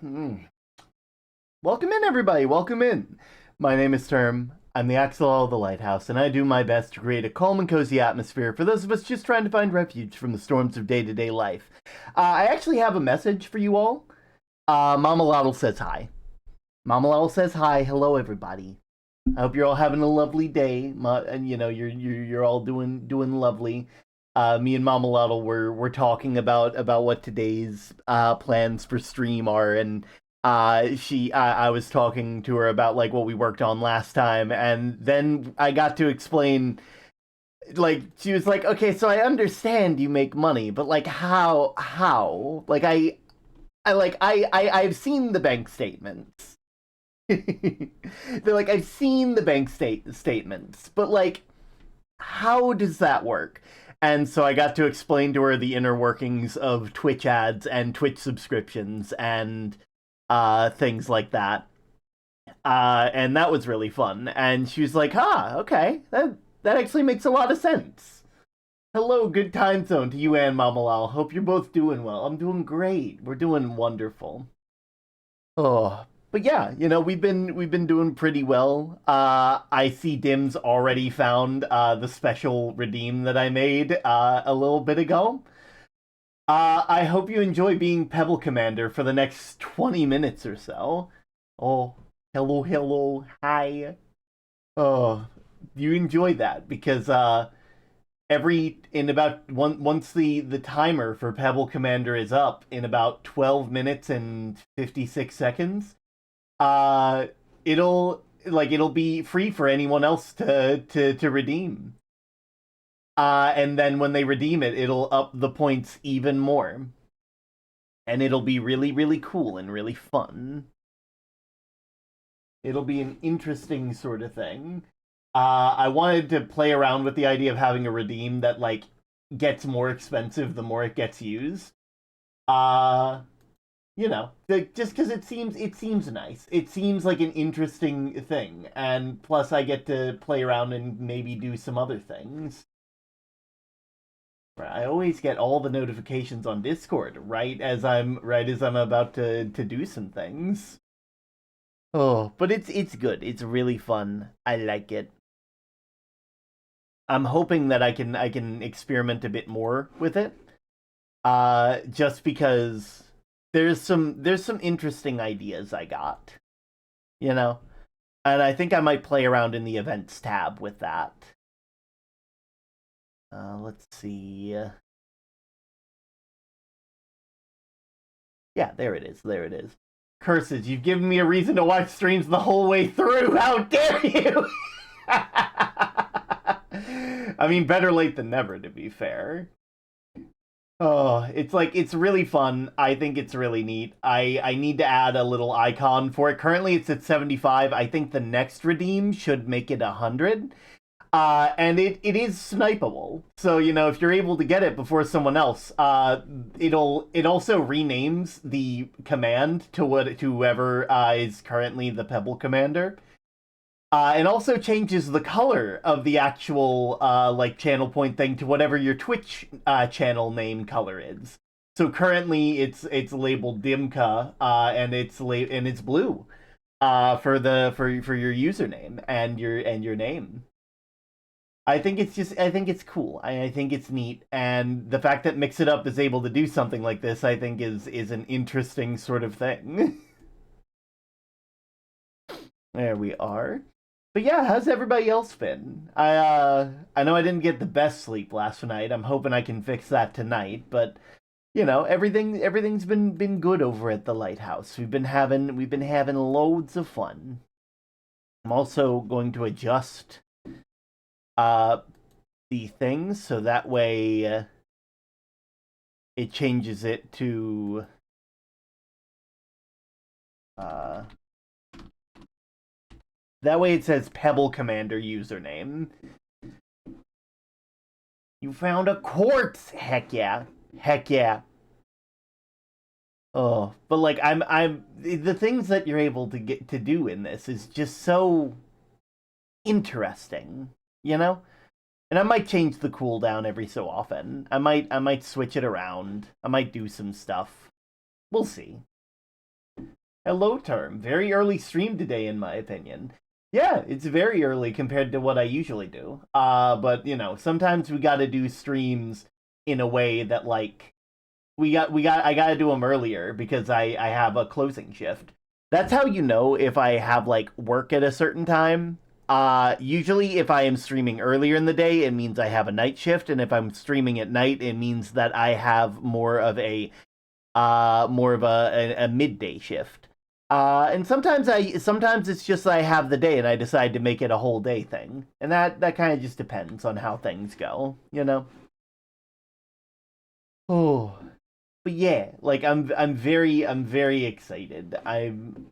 Welcome in, everybody. Welcome in. My name is Term. I'm the Axel of the Lighthouse, and I do my best to create a calm and cozy atmosphere for those of us just trying to find refuge from the storms of day-to-day life. I actually have a message for you all. Mama Lottle says hi. Mama Lottle says hi. Hello, everybody. I hope you're all having a lovely day, and you're all doing lovely. Me and Mama Lottle were talking about what today's plans for stream are, and I was talking to her about like what we worked on last time, and then I got to explain. Like she was like, okay, so I understand you make money, but like how like I've seen the bank statements. They're like, I've seen the bank statements, but like, how does that work? And so I got to explain to her the inner workings of Twitch ads and Twitch subscriptions and things like that. And that was really fun. And she was like, okay, that actually makes a lot of sense. Hello, good time zone to you and Mama Lal. Hope you're both doing well. I'm doing great. We're doing wonderful. Oh, but yeah, we've been doing pretty well. I see Dim's already found the special redeem that I made a little bit ago. I hope you enjoy being Pebble Commander for the next 20 minutes or so. Oh, hello, hi. Oh, you enjoy that because every in about once the timer for Pebble Commander is up in about 12 minutes and 56 seconds, uh it'll be free for anyone else to redeem. And then when they redeem it, it'll up the points even more. And it'll be really, really cool and really fun. It'll be an interesting sort of thing. I wanted to play around with the idea of having a redeem that like gets more expensive the more it gets used. Uh just because it seems nice. It seems like an interesting thing, and plus I get to play around and maybe do some other things. I always get all the notifications on Discord right as I'm about to do some things. Oh, but it's good. It's really fun. I like it. I'm hoping that I can experiment a bit more with it. Just because there's some interesting ideas I got, you know. And I think I might play around in the events tab with that. Let's see. Yeah, there it is. There it is. Curses, you've given me a reason to watch streams the whole way through. How dare you? I mean, better late than never, to be fair. Oh, it's like it's really fun. I think it's really neat. I need to add a little icon for it. Currently, it's at 75. I think the next redeem should make it 100. And it is snipeable. So if you're able to get it before someone else, it also renames the command to whoever is currently the Pebble commander. And also changes the color of the actual like channel point thing to whatever your Twitch channel name color is. So currently it's labeled Dimka, and it's blue for your username and your name. I think it's cool. I think it's neat, and the fact that Mix It Up is able to do something like this, I think is an interesting sort of thing. There we are. But yeah, how's everybody else been? I know I didn't get the best sleep last night. I'm hoping I can fix that tonight, but everything's been good over at the lighthouse. We've been having loads of fun. I'm also going to adjust uh the things so that way it changes it to uh that way it says Pebble Commander username. You found a quartz. Heck yeah. Heck yeah. Oh, but like I'm the things that you're able to get to do in this is just so interesting, you know? And I might change the cooldown every so often. I might switch it around. I might do some stuff. We'll see. Hello, term. Very early stream today, in my opinion. Yeah, it's very early compared to what I usually do. But sometimes we got to do streams in a way that like I got to do them earlier because I have a closing shift. That's how you know if I have like work at a certain time. Usually if I am streaming earlier in the day, it means I have a night shift, and if I'm streaming at night, it means that I have more of a midday shift. And sometimes it's just I have the day and I decide to make it a whole day thing, and that kind of just depends on how things go. Oh, but yeah, like I'm very excited. I'm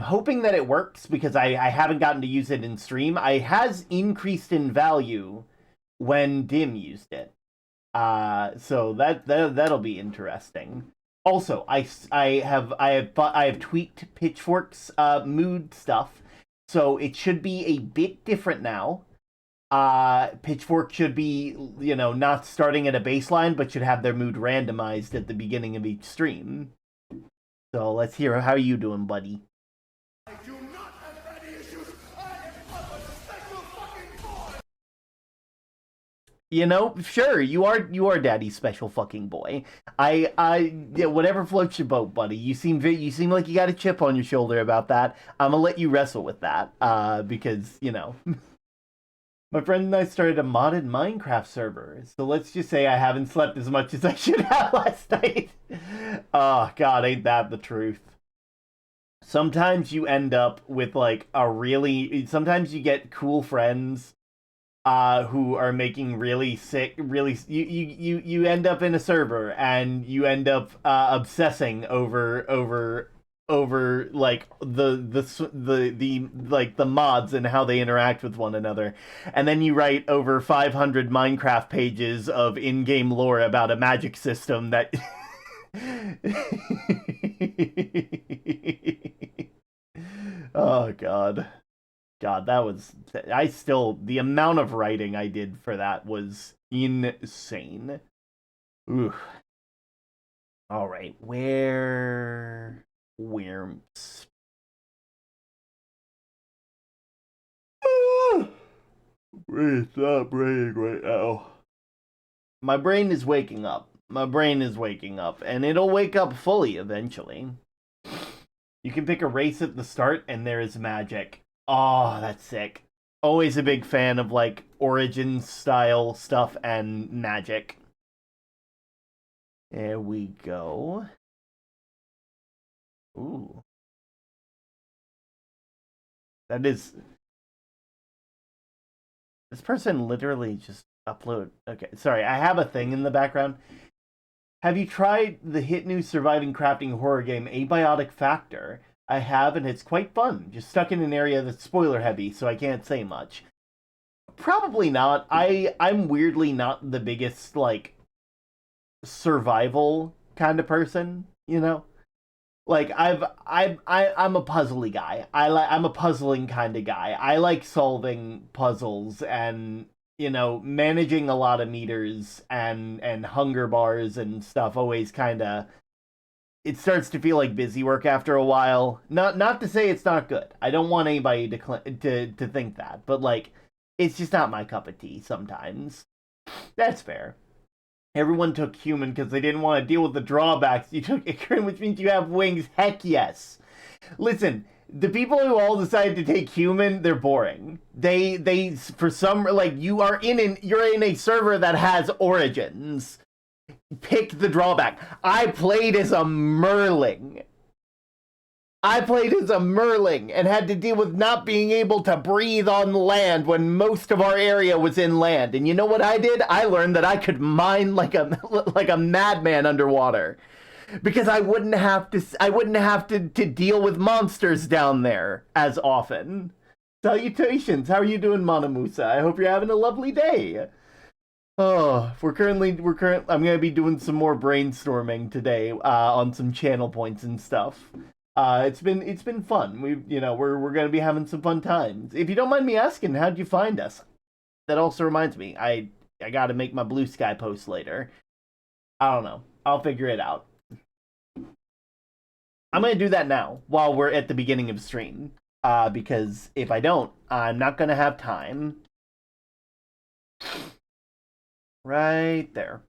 hoping that it works because I haven't gotten to use it in stream. I has increased in value when Dim used it. So that'll be interesting. Also, I have tweaked Pitchfork's mood stuff, so it should be a bit different now. Pitchfork should be not starting at a baseline, but should have their mood randomized at the beginning of each stream. So let's hear how you doing, buddy. I do not have any issues. I am a special fucking boy. Sure, you are daddy's special fucking boy. Yeah, whatever floats your boat, buddy. You seem like you got a chip on your shoulder about that. I'm gonna let you wrestle with that, because my friend and I started a modded Minecraft server. So let's just say I haven't slept as much as I should have last night. Oh god, ain't that the truth? Sometimes you end up with like sometimes you get cool friends who are making really sick really you end up in a server and you end up obsessing over like the like the mods and how they interact with one another, and then you write over 500 Minecraft pages of in-game lore about a magic system that oh god, that was the amount of writing I did for that was insane. Ooh. All right, where it's not braining right now. My brain is waking up. My brain is waking up, and it'll wake up fully eventually. You can pick a race at the start, and there is magic. Oh, that's sick. Always a big fan of like origin style stuff and magic. There we go. Ooh. That is. This person literally just upload. Okay, sorry, I have a thing in the background. Have you tried the hit new surviving crafting horror game Abiotic Factor? I have, and it's quite fun. Just stuck in an area that's spoiler heavy, so I can't say much. Probably not. I'm weirdly not the biggest like survival kind of person. Like I'm a puzzly guy. I'm a puzzling kind of guy. I like solving puzzles and managing a lot of meters and hunger bars and stuff always kind of it starts to feel like busy work after a while. Not to say it's not good. I don't want anybody to think that, but like it's just not my cup of tea sometimes. That's fair. Everyone took human because they didn't want to deal with the drawbacks. You took Ikrin, which means you have wings. Heck yes. Listen, the people who all decided to take human, they're boring. They for some like you're in a server that has origins. Pick the drawback. I played as a Merling. And had to deal with not being able to breathe on land when most of our area was inland. And you know what I did? I learned that I could mine like a madman underwater. Because I wouldn't have to deal with monsters down there as often. Salutations. How are you doing, Manamusa? I hope you're having a lovely day. Oh, I'm gonna be doing some more brainstorming today on some channel points and stuff. It's been fun. We're gonna be having some fun times. If you don't mind me asking, how'd you find us? That also reminds me, I got to make my Blue Sky post later. I don't know. I'll figure it out. I'm gonna do that now while we're at the beginning of stream. Because if I don't, I'm not gonna have time. Right there.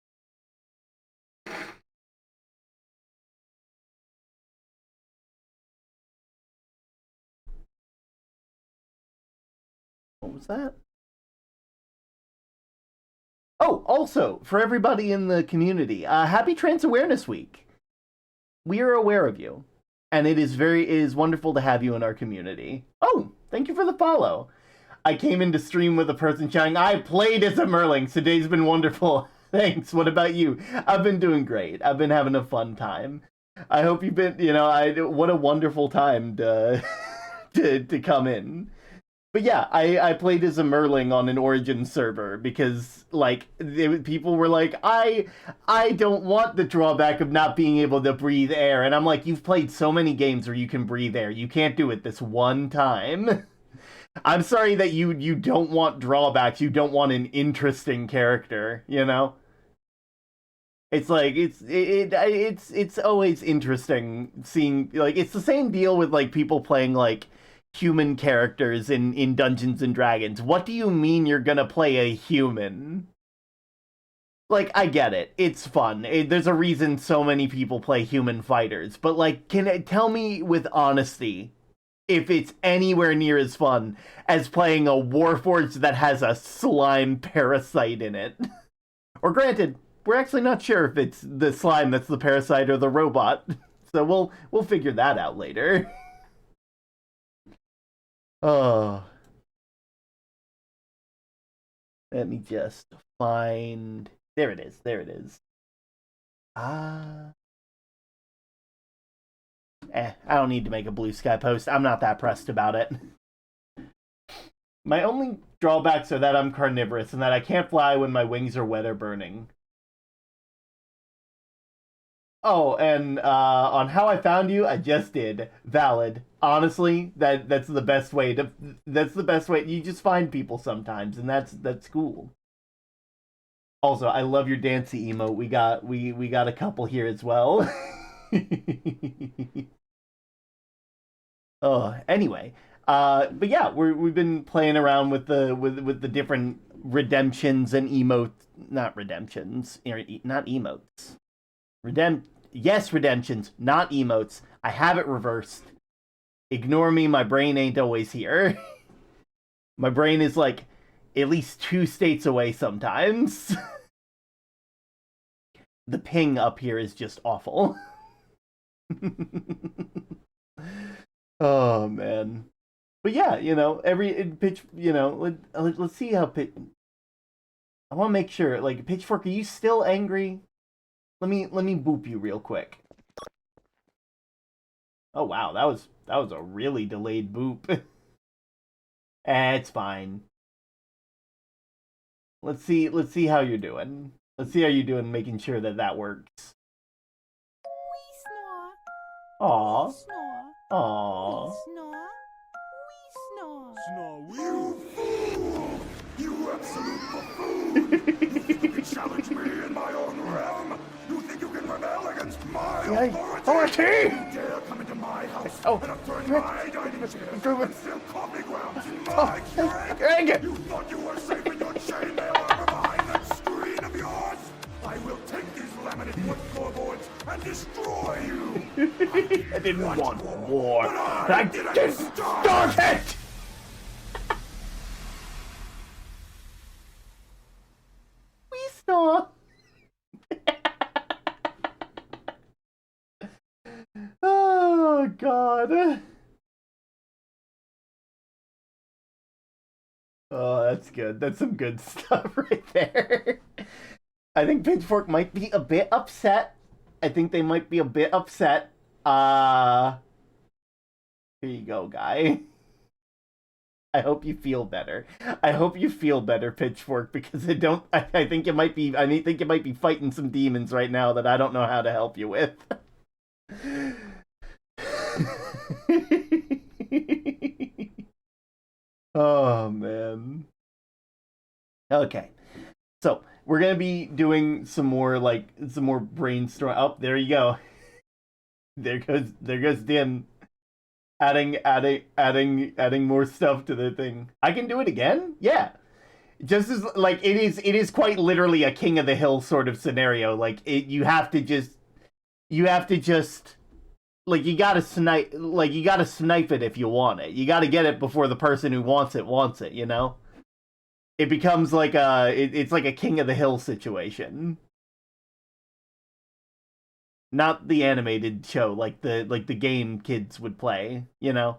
What was that? Oh, also, for everybody in the community, happy Trans Awareness Week. We are aware of you. And it is wonderful to have you in our community. Oh, thank you for the follow. I came into stream with a person shouting, I played as a Merling. Today's been wonderful. Thanks. What about you? I've been doing great. I've been having a fun time. I hope you've been, what a wonderful time to, to come in. But yeah, I played as a Merling on an Origin server because people were like, I don't want the drawback of not being able to breathe air, and I'm like, you've played so many games where you can breathe air, you can't do it this one time. I'm sorry that you don't want drawbacks, you don't want an interesting character, you know. It's like it's always interesting seeing it's the same deal with people playing human characters in Dungeons and Dragons. What do you mean you're gonna play a human? I get it. It's fun. There's a reason so many people play human fighters. But can it tell me with honesty if it's anywhere near as fun as playing a Warforged that has a slime parasite in it? Or granted, we're actually not sure if it's the slime that's the parasite or the robot. So we'll figure that out later. Oh, let me just find. There it is. There it is. Ah. I don't need to make a blue sky post. I'm not that pressed about it. My only drawbacks are that I'm carnivorous and that I can't fly when my wings are wet or burning. Oh, and on how I found you, I just did. Valid. Honestly, that's the best way to. That's the best way. You just find people sometimes, and that's cool. Also, I love your dancey emote. We got a couple here as well. Oh, anyway, but yeah, we've been playing around with the different redemptions and emotes. Not redemptions, not emotes. Yes, redemptions, not emotes. I have it reversed. Ignore me, my brain ain't always here. My brain is at least 2 states away sometimes. The ping up here is just awful. Oh man. But yeah, every pitch, let's see how pitch. I want to make sure, Pitchfork, are you still angry? Let me boop you real quick. Oh wow, that was a really delayed boop. It's fine. Let's see how you're doing. Let's see how you're doing making sure that works. Aw. Aw. You fool! You absolute buffoon! You think you can challenge me in my own realm? You think you can rebel against my authority? You dare come into my house and upturn my dining chair and steal coffee grounds in my Keurig? You thought you were safe in your chainmail armor behind that screen of yours? I will take these laminate wood floorboards and destroy you! I didn't want war. I didn't start it! We saw. Oh god. Oh, that's good. That's some good stuff right there. I think Pitchfork might be a bit upset. I think they might be a bit upset. Here you go, guy. I hope you feel better. I hope you feel better, Pitchfork, because I think you might be. I think you might be fighting some demons right now that I don't know how to help you with. Oh man. Okay. So we're gonna be doing some more brainstorm. Oh, there you go. there goes Dim adding more stuff to the thing. I can do it again? Yeah. Just as like it is quite literally a king of the hill sort of scenario. Like you have to just like you gotta snipe it if you want it. You gotta get it before the person who wants it, you know? It becomes like it's like a king of the hill situation. Not the animated show like the game kids would play, you know?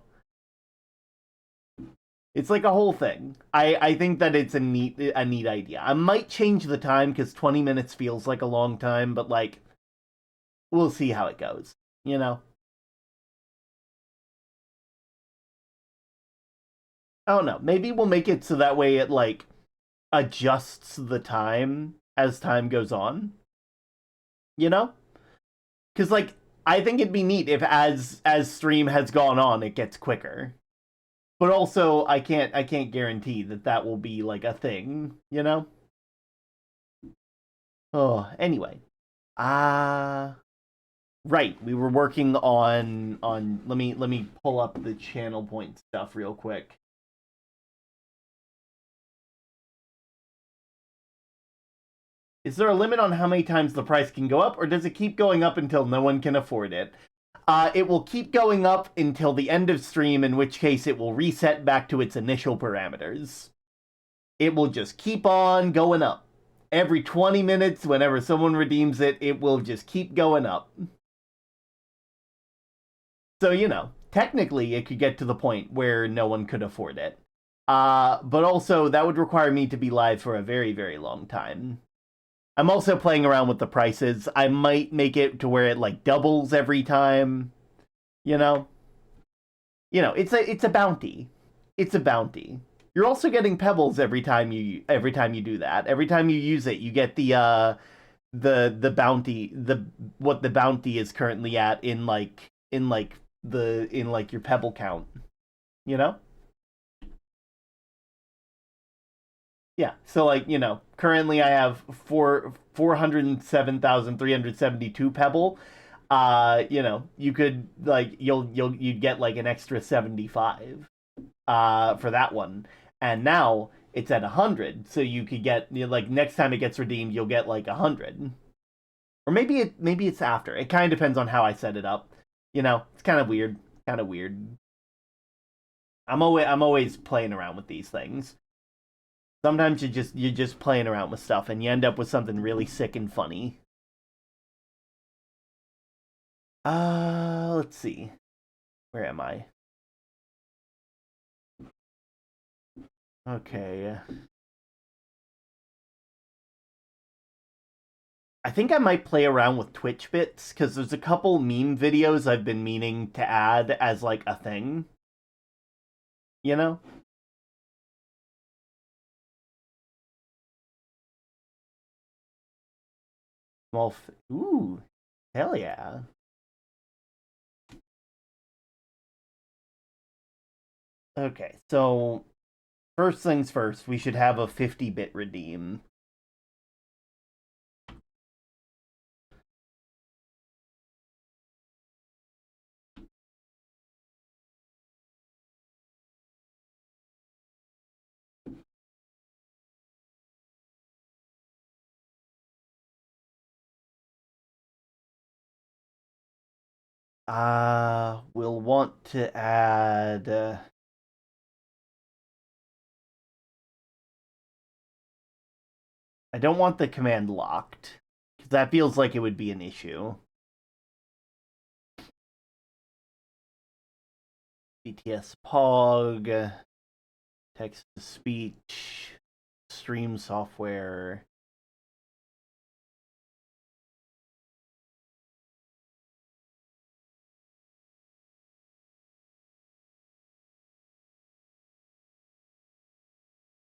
It's like a whole thing. I think that it's a neat idea. I might change the time because 20 minutes feels like a long time, but like we'll see how it goes. You know. I don't know. Maybe we'll make it so that way it like adjusts the time as time goes on. You know, because like I think it'd be neat if as stream has gone on, it gets quicker. But also, I can't guarantee that that will be like a thing. You know. Oh, anyway. Ah. Right, we were working on let me pull up the channel point stuff real quick. Is there a limit on how many times the price can go up, or does it keep going up until no one can afford it? It will keep going up until the end of stream, in which case it will reset back to its initial parameters. It will just keep on going up. Every 20 minutes, whenever someone redeems it, it will just keep going up. So, technically it could get to the point where no one could afford it. But also, that would require me to be live for a very, very long time. I'm also playing around with the prices. I might make it to where it like doubles every time. You know, it's a bounty. It's a bounty. You're also getting pebbles every time you do that. Every time you use it, you get the bounty what the bounty is currently at in like your pebble count. You know. Yeah. So like, currently I have 407,372 pebble. You could like you'd get like an extra 75 for that one. And now it's at 100, so you could get like next time it gets redeemed, you'll get like 100. Or maybe it's after. It kind of depends on how I set it up. It's kind of weird. Kind of weird. I'm always playing around with these things. Sometimes you're just playing around with stuff and you end up with something really sick and funny. Let's see. Where am I? Okay. I think I might play around with Twitch bits because there's a couple meme videos I've been meaning to add as like a thing. You know? Ooh, hell yeah. Okay, so first things first, we should have a 50-bit redeem. We'll want to add. I don't want the command locked because that feels like it would be an issue. BTS Pog, text to speech, stream software.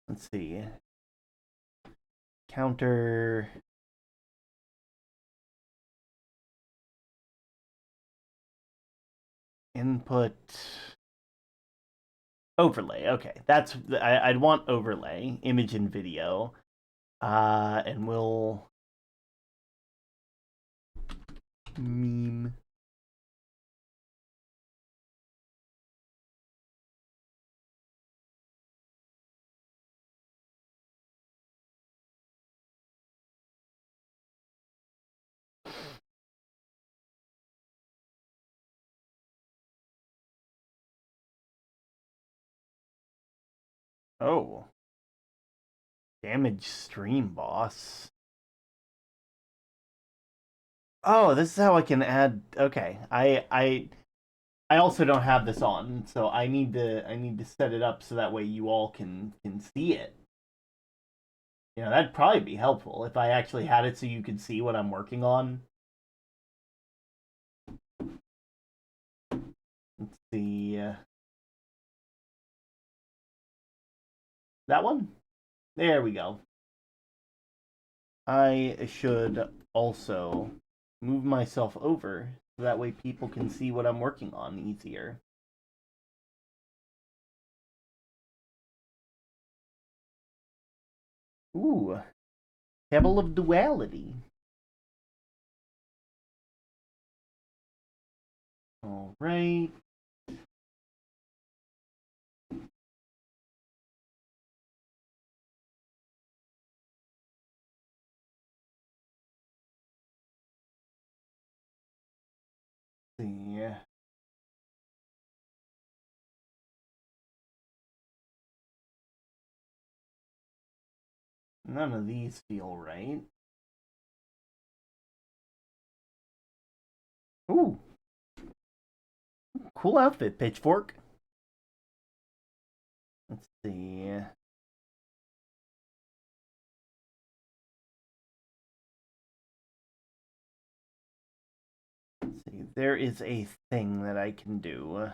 Let's see. Counter. Input. Overlay. Okay, I'd want overlay, image and video, and we'll meme. Oh. Damage stream boss. Oh, this is how I can add. Okay, I also don't have this on, so I need to set it up so that way you all can see it. That'd probably be helpful if I actually had it so you could see what I'm working on. Let's see. That one? There we go. I should also move myself over so that way people can see what I'm working on easier. Ooh, Table of Duality. All right. See. None of these feel right. Ooh, cool outfit, Pitchfork. Let's see. Let's see. There is a thing that I can do.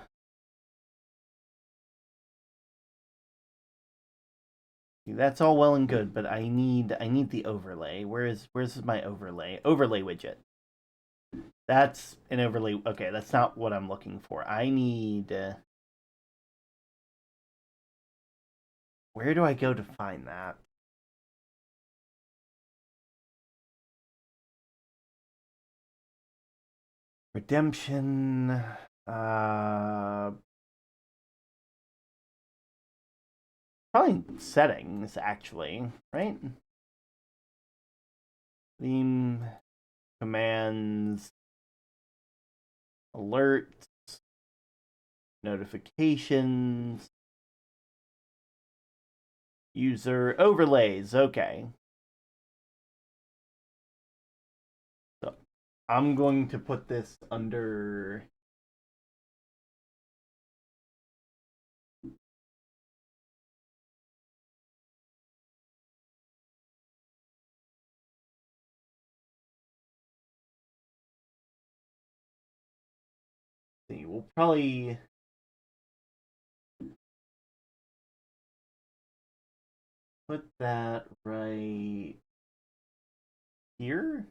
See, that's all well and good, but I need the overlay. Where's my overlay? Overlay widget. That's an overlay. Okay, that's not what I'm looking for. I need. Where do I go to find that? Redemption. Uh, Probably settings actually, right? Theme, commands, alerts, notifications, user overlays. Okay. So I'm going to put this under. See, we'll probably put that right here.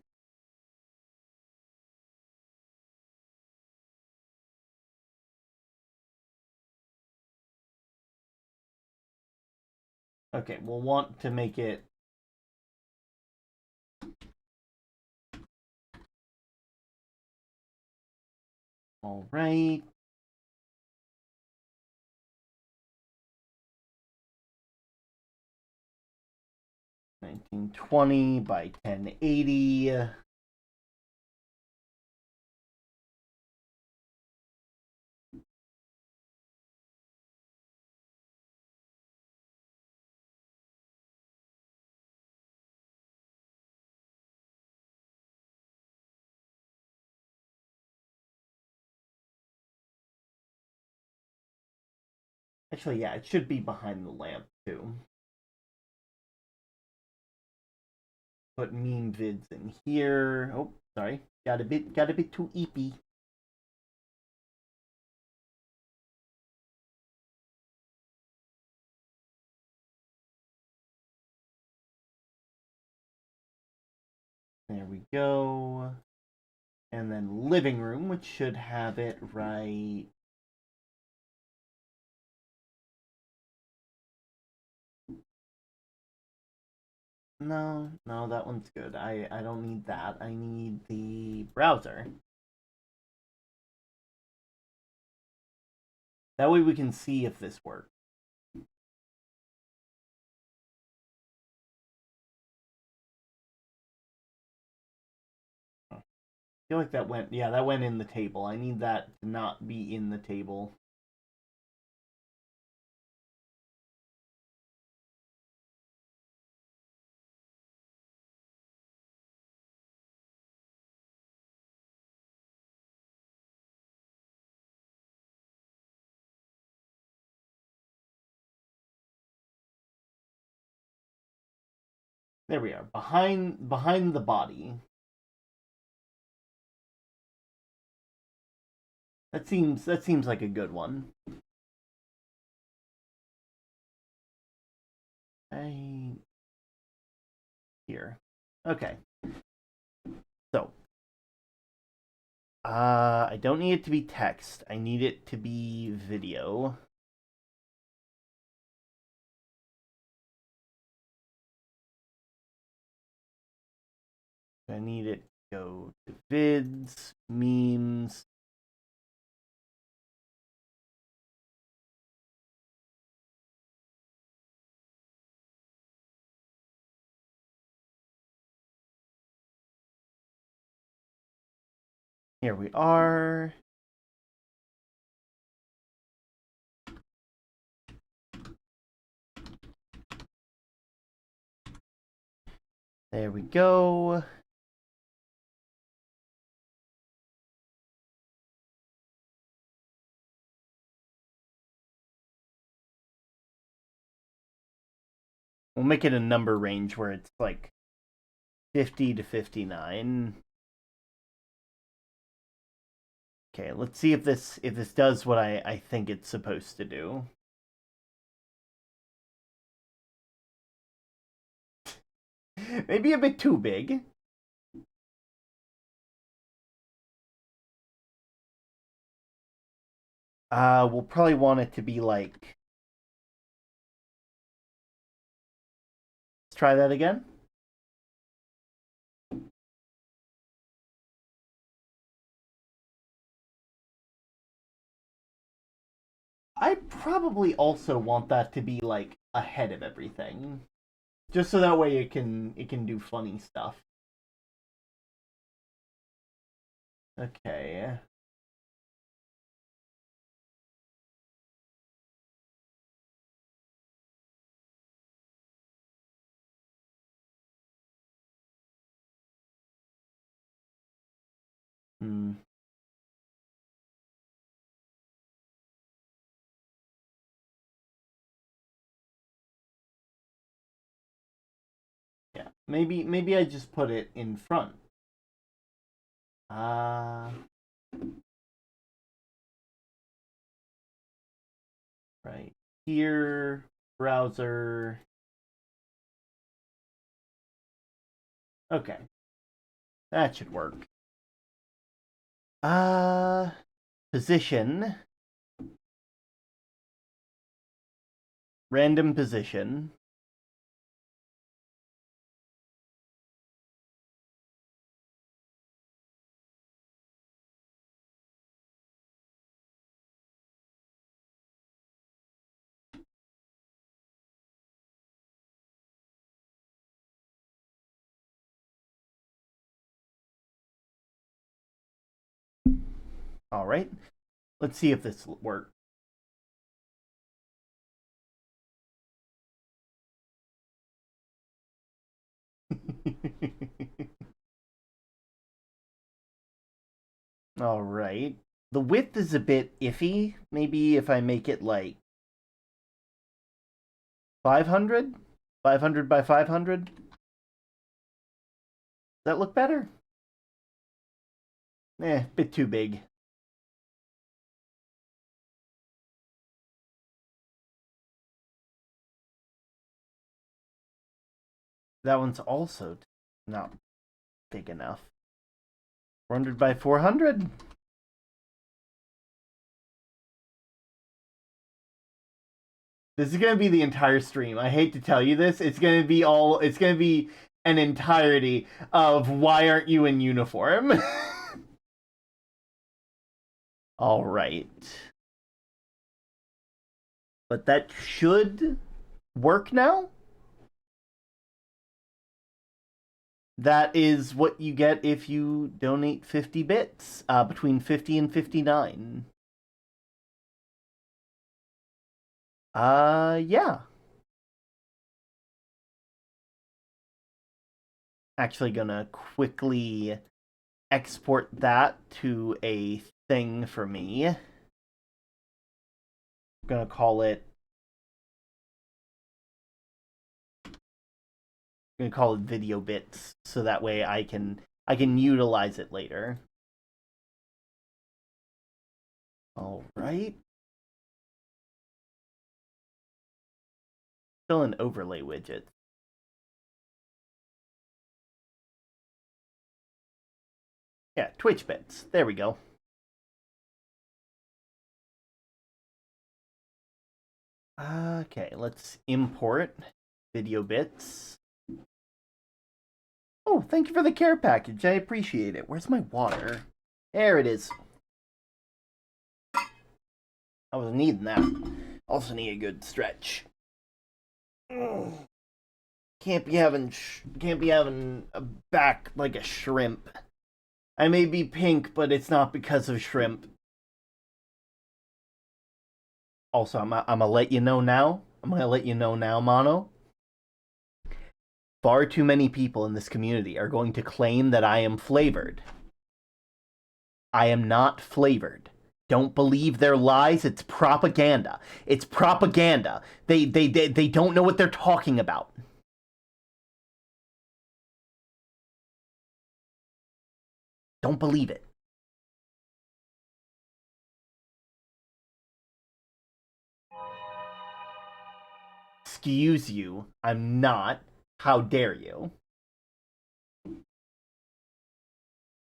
Okay, we'll want to make it. All right. 1920 by 1080. Actually, yeah, it should be behind the lamp too. Put meme vids in here. Oh, sorry, got a bit too eepy. There we go. And then living room, which should have it right. No, no, that one's good. I don't need that. I need the browser. That way we can see if this works. I feel like that went, yeah, that went in the table. I need that to not be in the table. There we are. Behind the body. That seems like a good one. Here. Okay. So, I don't need it to be text. I need it to be video. I need it to go to vids, memes. Here we are. There we go. We'll make it a number range where it's like 50 to 59. Okay, let's see if this does what I think it's supposed to do. Maybe a bit too big. We'll probably want it to be like... Let's try that again. I probably also want that to be like ahead of everything. Just so that way it can do funny stuff. Okay. Hmm. Yeah. Maybe I just put it in front. Right here, browser. Okay. That should work. Position. Random position. All right. Let's see if this works. All right. The width is a bit iffy. Maybe if I make it like 500? 500 by 500? Does that look better? Bit too big. That one's also not big enough. 400 by 400? This is gonna be the entire stream. I hate to tell you this. It's gonna be an entirety of why aren't you in uniform? All right. But that should work now. That is what you get if you donate 50 bits, between 50 and 59. Yeah. Actually gonna quickly export that to a thing for me. I'm gonna call it gonna call it video bits, so that way I can utilize it later. All right. Still an overlay widget. Yeah, Twitch bits. There we go. Okay, let's import video bits. Oh, thank you for the care package. I appreciate it. Where's my water? There it is. I was needing that. Also need a good stretch. Can't be having a back like a shrimp. I may be pink, but it's not because of shrimp. Also, I'm gonna let you know now. I'm gonna let you know now, Mono. Far too many people in this community are going to claim that I am flavored. I am not flavored. Don't believe their lies. It's propaganda. It's propaganda. They don't know what they're talking about. Don't believe it. Excuse you. I'm not. How dare you?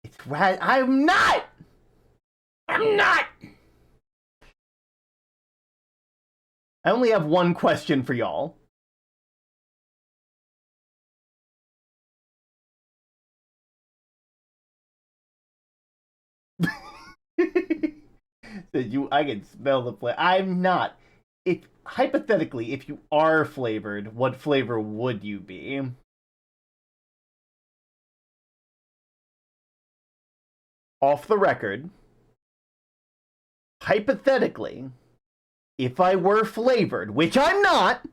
It's I'm not. I'm not. I only have one question for y'all. I can smell the flavor. I'm not. If hypothetically, if you are flavored, what flavor would you be? Off the record, hypothetically, if I were flavored, which I'm not,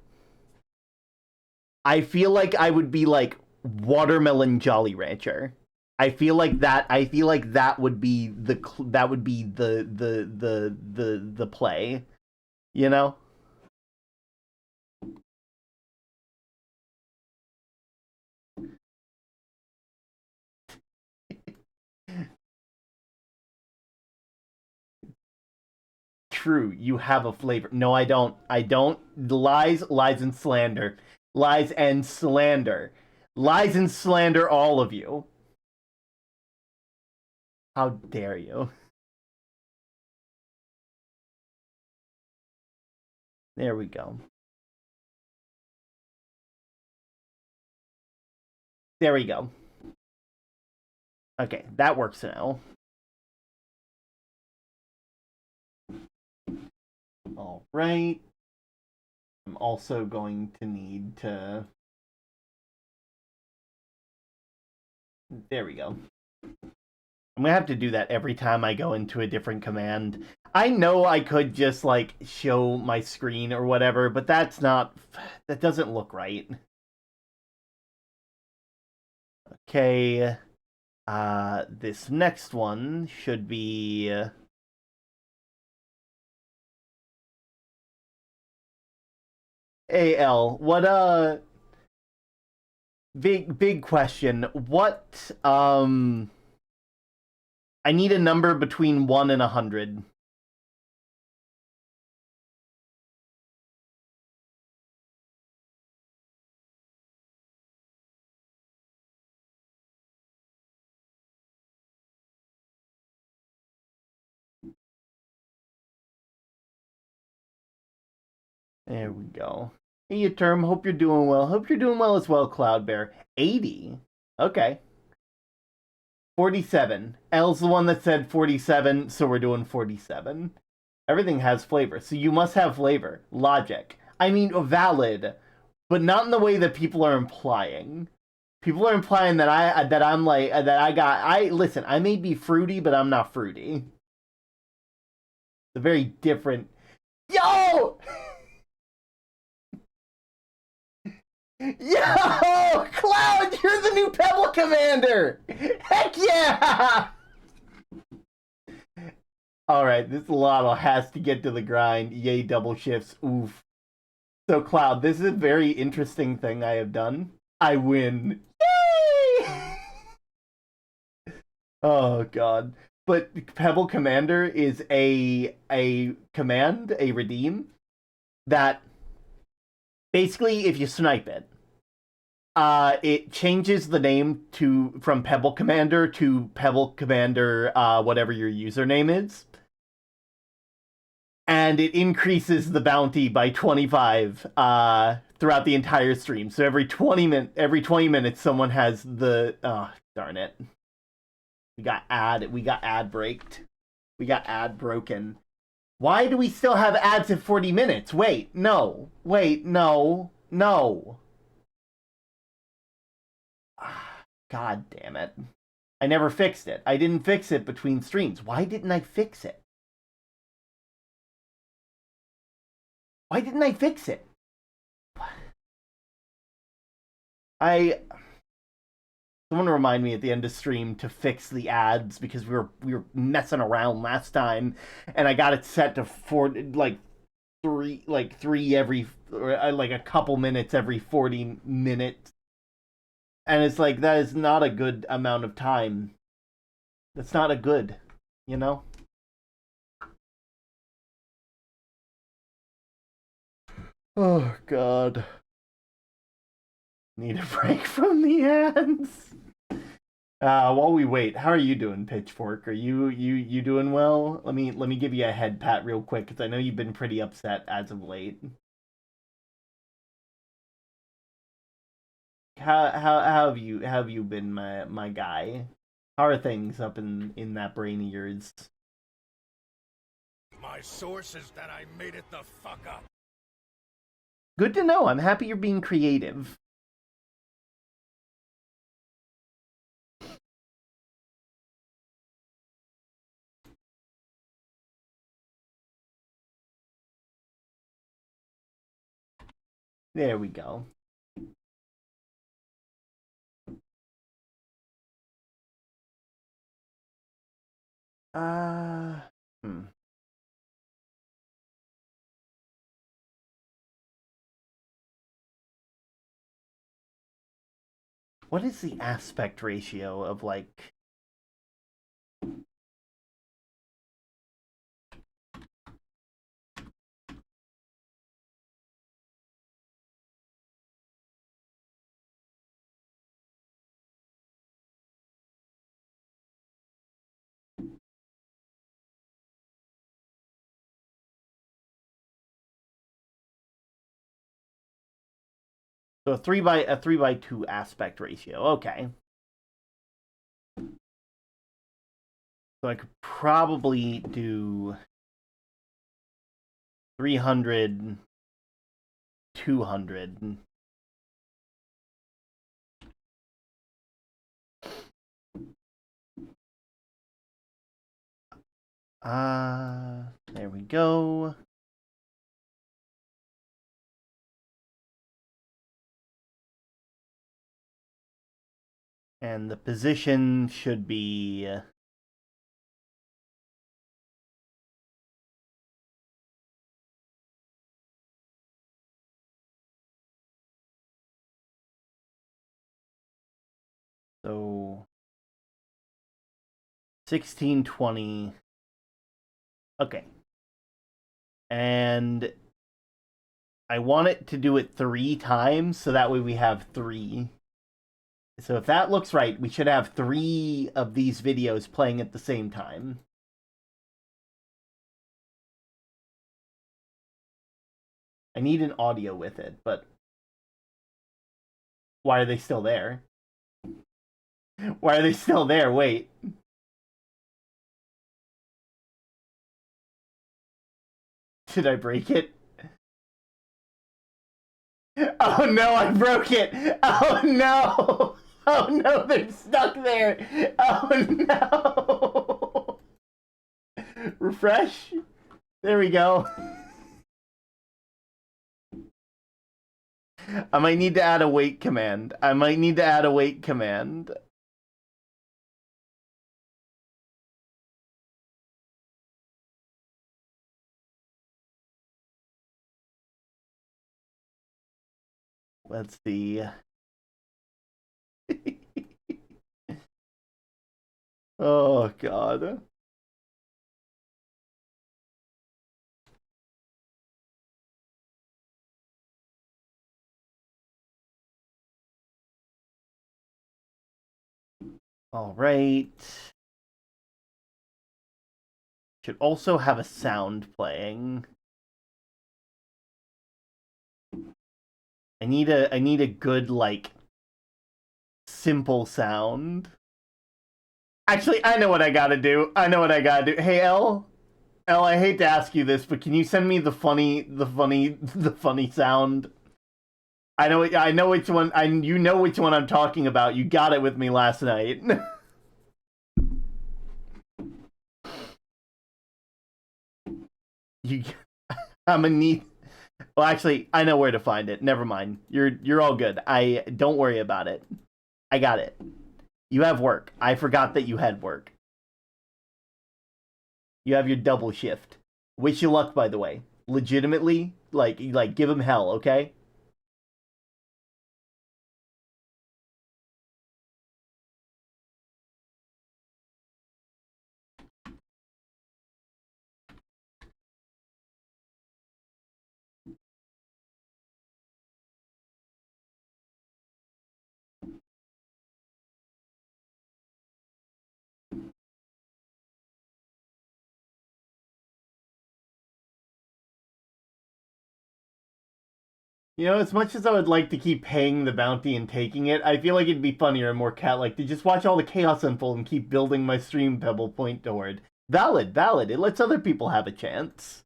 I feel like I would be like watermelon Jolly Rancher. I feel like that. I feel like that would be the play, you know. True, you have a flavor. No, I don't. I don't. Lies, lies, and slander. Lies and slander. Lies and slander, all of you. How dare you? There we go. There we go. Okay, that works now. All right. I'm also going to need to... There we go. I'm gonna have to do that every time I go into a different command. I know I could just, like, show my screen or whatever, but that's not... That doesn't look right. Okay. This next one should be... AL, what, big question. What, I need a number between 1 and 100. There we go. Hey, you term. Hope you're doing well. Hope you're doing well as well, Cloud Bear. 80. Okay. 47. L's the one that said 47, so we're doing 47. Everything has flavor, so you must have flavor. Logic. I mean, valid, but not in the way that people are implying. People are implying that listen, I may be fruity, but I'm not fruity. It's a very different... Yo! Yo! Cloud, you're the new Pebble Commander! Heck yeah! Alright, this Lotto has to get to the grind. Yay, double shifts. Oof. So, Cloud, this is a very interesting thing I have done. I win. Yay! Oh god. But Pebble Commander is a command, a redeem that basically if you snipe it, it changes the name to from Pebble Commander to Pebble Commander whatever your username is. And it increases the bounty by 25 throughout the entire stream. So every 20 minutes someone has the darn it. We got ad braked. We got ad broken. Why do we still have ads at 40 minutes? Wait, no. Wait, no. No. God damn it. I never fixed it. I didn't fix it between streams. Why didn't I fix it? Why didn't I fix it? Someone remind me at the end of stream to fix the ads because we were messing around last time, and I got it set to three every like a couple minutes every 40 minutes, and it's like that is not a good amount of time. That's not a good, you know. Oh god. Need a break from the ads. While we wait, how are you doing, Pitchfork? Are you doing well? Let me give you a head pat real quick because I know you've been pretty upset as of late. How have you been, my guy? How are things up in that brain of yours? My source is that I made it the fuck up. Good to know. I'm happy you're being creative. There we go. Uh, hmm. What is the aspect ratio of like? So a 3 by 2 aspect ratio. Okay. So I could probably do 300, 200. There we go. And the position should be so 1620. Okay. And I want it to do it 3 times so that way we have 3. So if that looks right, we should have 3 of these videos playing at the same time. I need an audio with it, but why are they still there? Why are they still there? Wait. Did I break it? Oh no, I broke it! Oh no! Oh no, they're stuck there! Oh no! Refresh? There we go. I might need to add a wait command. Let's see. Oh god. All right. Should also have a sound playing. I need a good like simple sound. Actually, I know what I gotta do. I know what I gotta do. Hey L, I hate to ask you this, but can you send me the funny sound? I know which one. You know which one I'm talking about. You got it with me last night. you, I'm gonna need. Well, actually, I know where to find it. Never mind. You're all good. I don't worry about it. I got it. You have work. I forgot that you had work. You have your double shift. Wish you luck, by the way. Legitimately, like give him hell, okay? You know, as much as I would like to keep paying the bounty and taking it, I feel like it'd be funnier and more cat-like to just watch all the chaos unfold and keep building my stream pebble point toward. Valid, valid. It lets other people have a chance.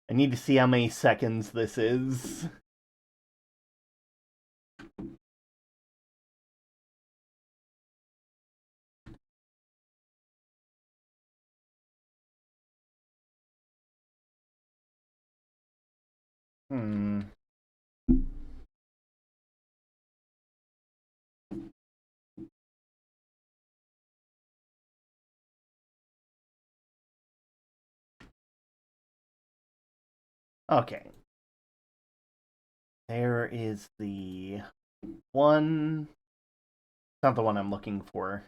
I need to see how many seconds this is. Hmm. Okay. There is the one. It's not the one I'm looking for.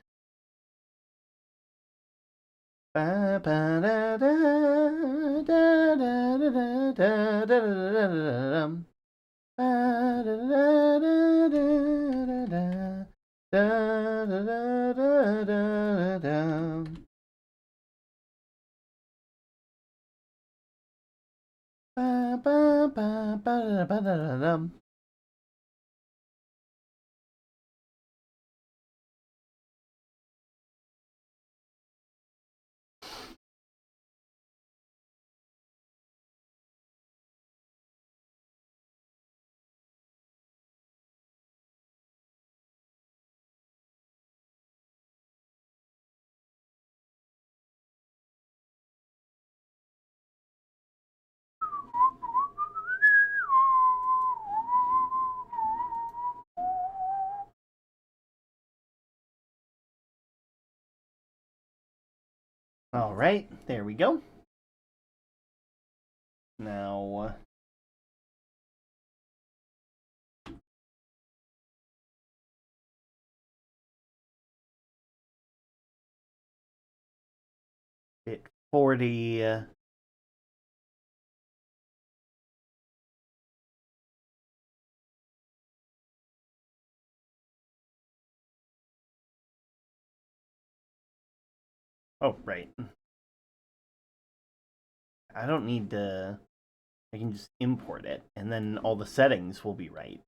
All right, there we go. Now, bit 40. Oh, right. I don't need to. I can just import it, and then all the settings will be right.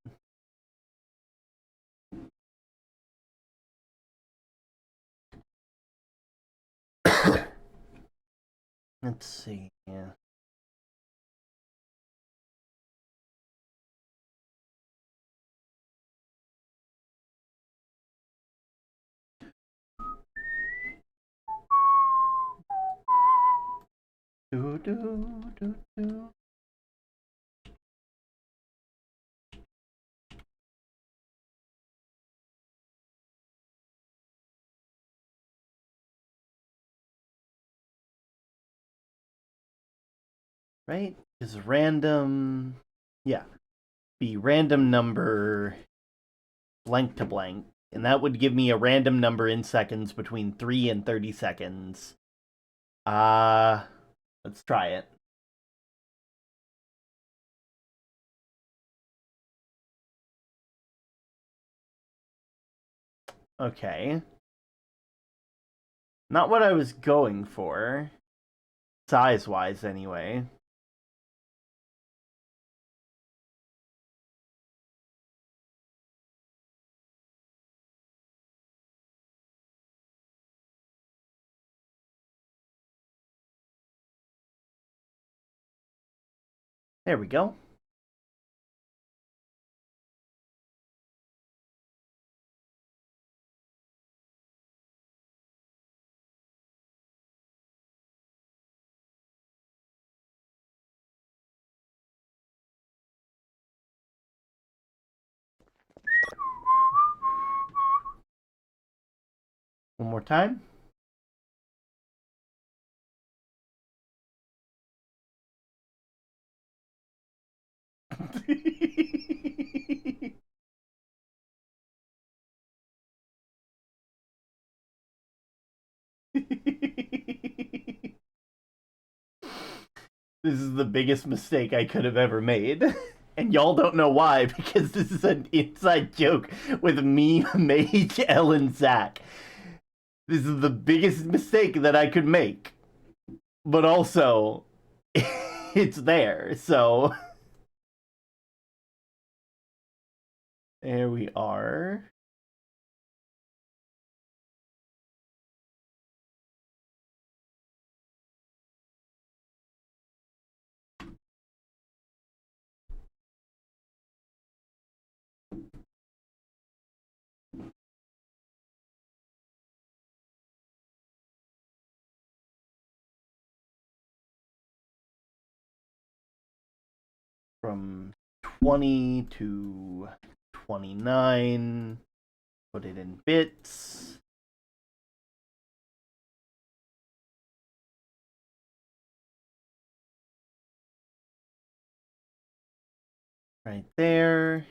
Let's see. Yeah. Do do do do. Right? Is random. Yeah. Be random number blank to blank. And that would give me a random number in seconds between 3 and 30 seconds. Uh, let's try it. Okay. Not what I was going for. Size-wise, anyway. There we go. One more time. This is the biggest mistake I could have ever made. And y'all don't know why, because this is an inside joke with me, Mage, Elle, and Zach. This is the biggest mistake that I could make. But also, it's there, so. There we are. From 20 to 29. Put it in bits. Right there.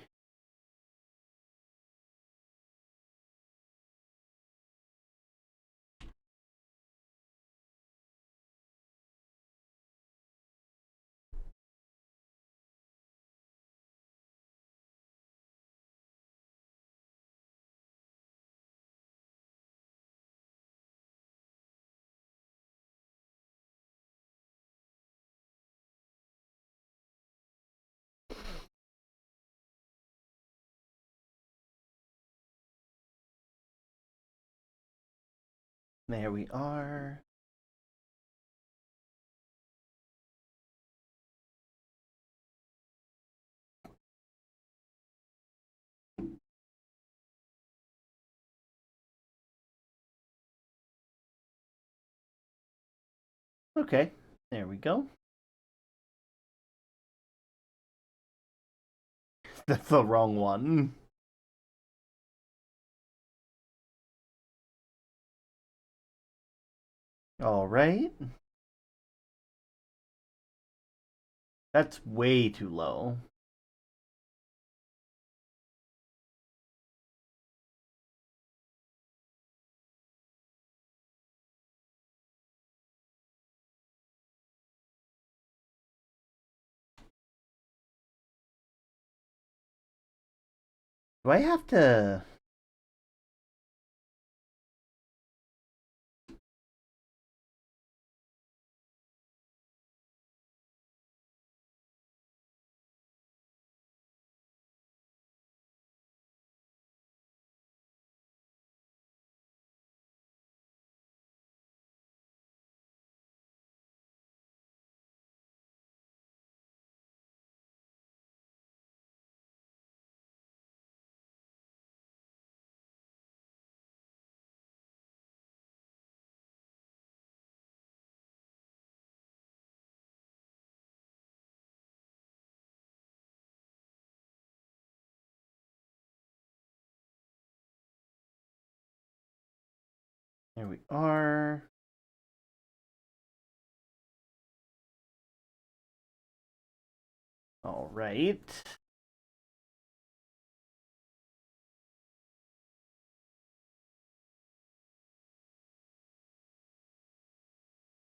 There we are. Okay, there we go. That's the wrong one. All right. That's way too low. Do I have to... There we are. All right.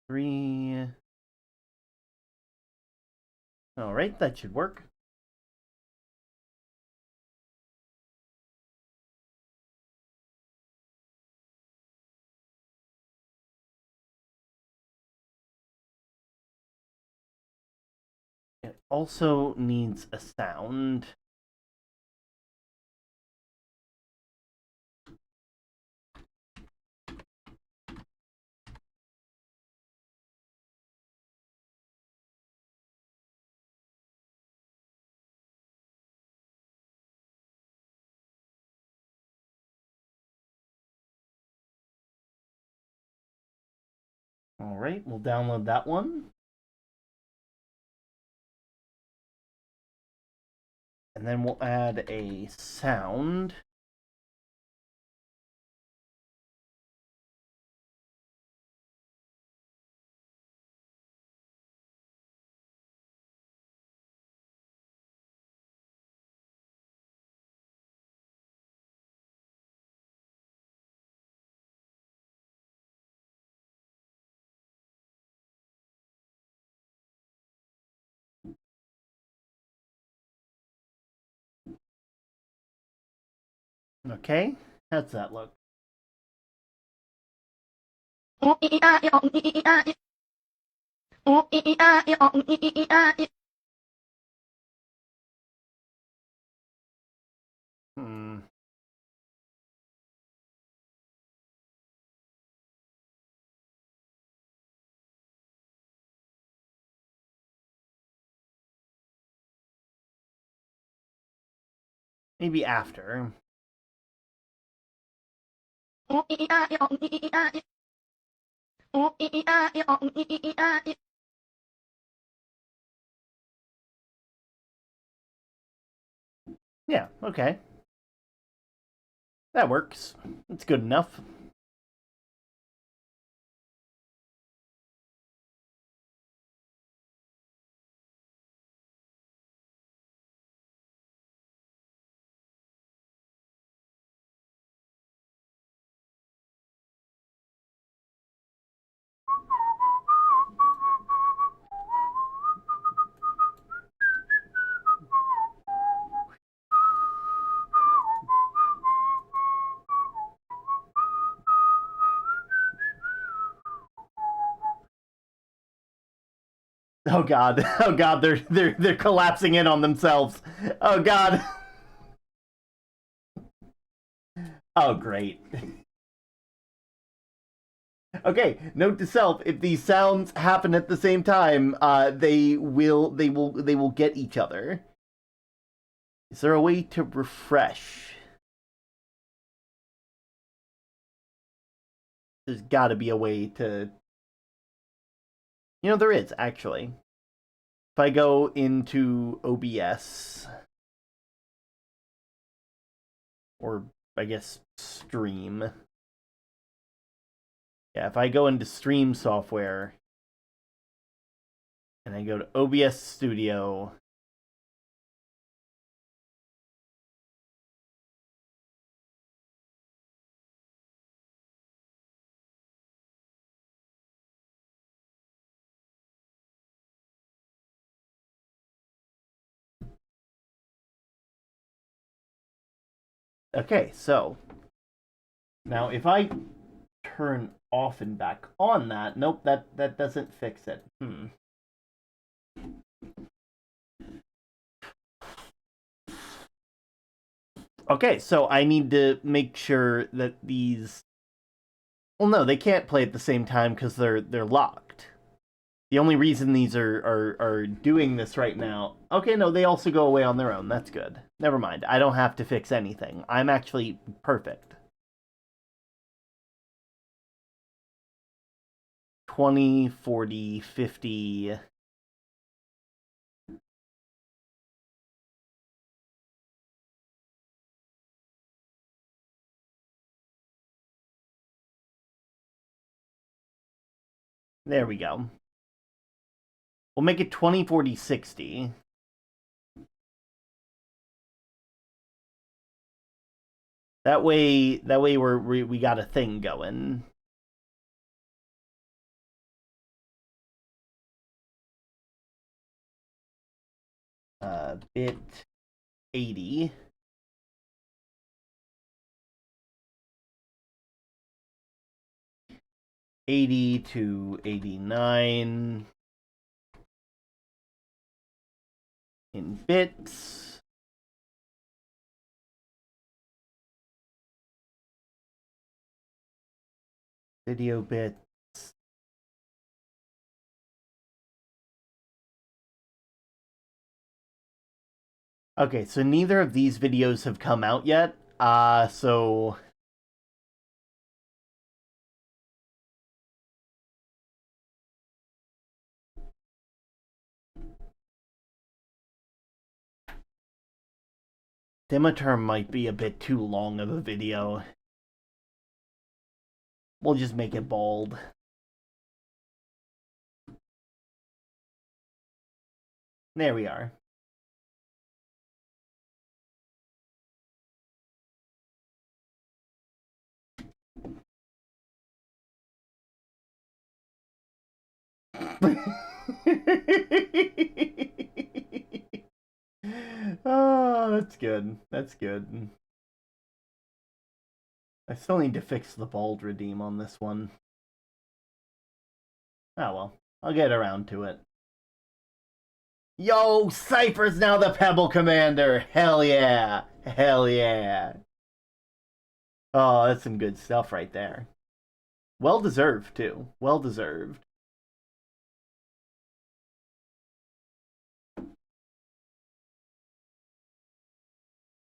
3. All right, that should work. It also needs a sound. All right, we'll download that one. And then we'll add a sound. Okay, how's that look? Hmm. Maybe after. Yeah, okay. That works. It's good enough. Oh god. Oh god, they're collapsing in on themselves. Oh god. Oh great. Okay, note to self, if these sounds happen at the same time, they will get each other. Is there a way to refresh? There's got to be a way to. There is actually. If I go into OBS, or I guess Stream. Yeah, if I go into Stream software and I go to OBS Studio, okay, so now if I turn off and back on that, nope, that doesn't fix it. Okay, so I need to make sure that these. Well, no, they can't play at the same time because they're locked. The only reason these are doing this right now. Okay, no, they also go away on their own. That's good. Never mind. I don't have to fix anything. I'm actually perfect. 20, 40, 50. There we go. We'll make it 20, 40, 60. That way we got a thing going. bit 80. To 89 in bits. Video bits. Okay, so neither of these videos have come out yet. So Dematerm might be a bit too long of a video. We'll just make it bold. There we are. Oh, that's good. That's good. I still need to fix the bald redeem on this one. Oh well, I'll get around to it. Yo, Cypher's now the Pebble Commander! Hell yeah! Hell yeah! Oh, that's some good stuff right there. Well deserved, too. Well deserved.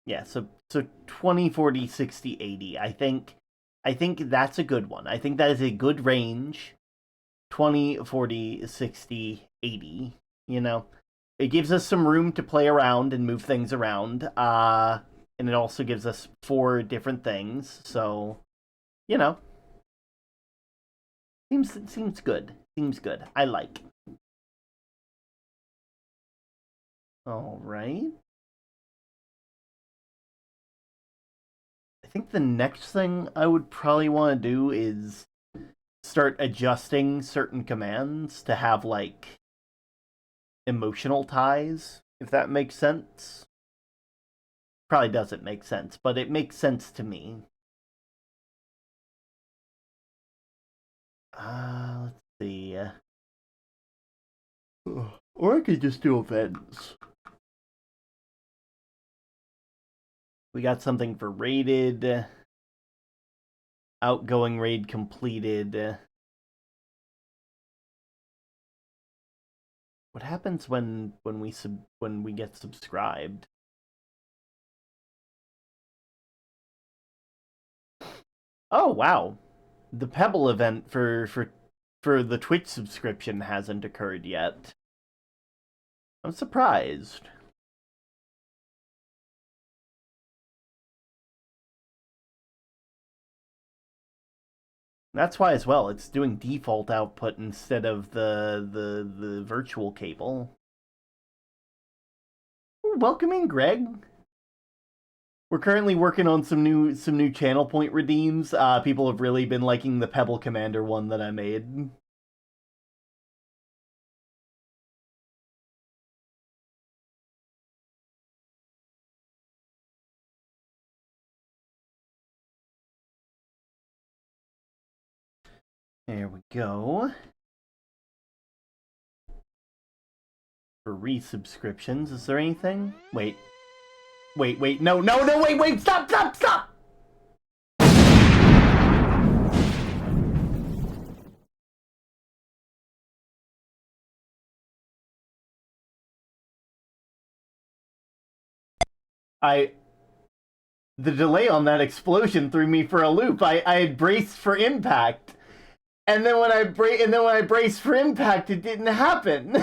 Yeah, so 20, 40, 60, 80. I think that's a good one. I think that is a good range. 20, 40, 60, 80. You know, it gives us some room to play around and move things around. And it also gives us 4 different things. So, you know, seems good. Seems good. I like. All right. I think the next thing I would probably want to do is start adjusting certain commands to have, like, emotional ties, if that makes sense. Probably doesn't make sense, but it makes sense to me. Let's see. Or I could just do events. We got something for raided. Outgoing raid completed. What happens when we get subscribed? Oh wow, the Pebble event for the Twitch subscription hasn't occurred yet. I'm surprised. That's why as well, it's doing default output instead of the virtual cable. Ooh, welcome in, Greg. We're currently working on some new channel point redeems. People have really been liking the Pebble Commander one that I made. There we go. For resubscriptions, is there anything? Wait, no, wait, stop! The delay on that explosion threw me for a loop. I had braced for impact, and then when I braced for impact, it didn't happen.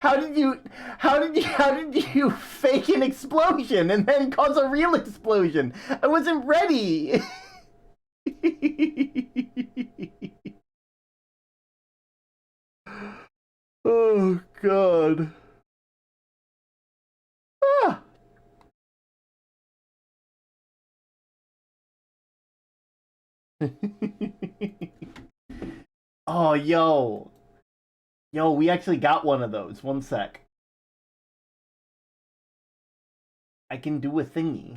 How did you fake an explosion and then cause a real explosion? I wasn't ready. Oh god. Ah. Oh, yo, we actually got one of those. One sec. I can do a thingy.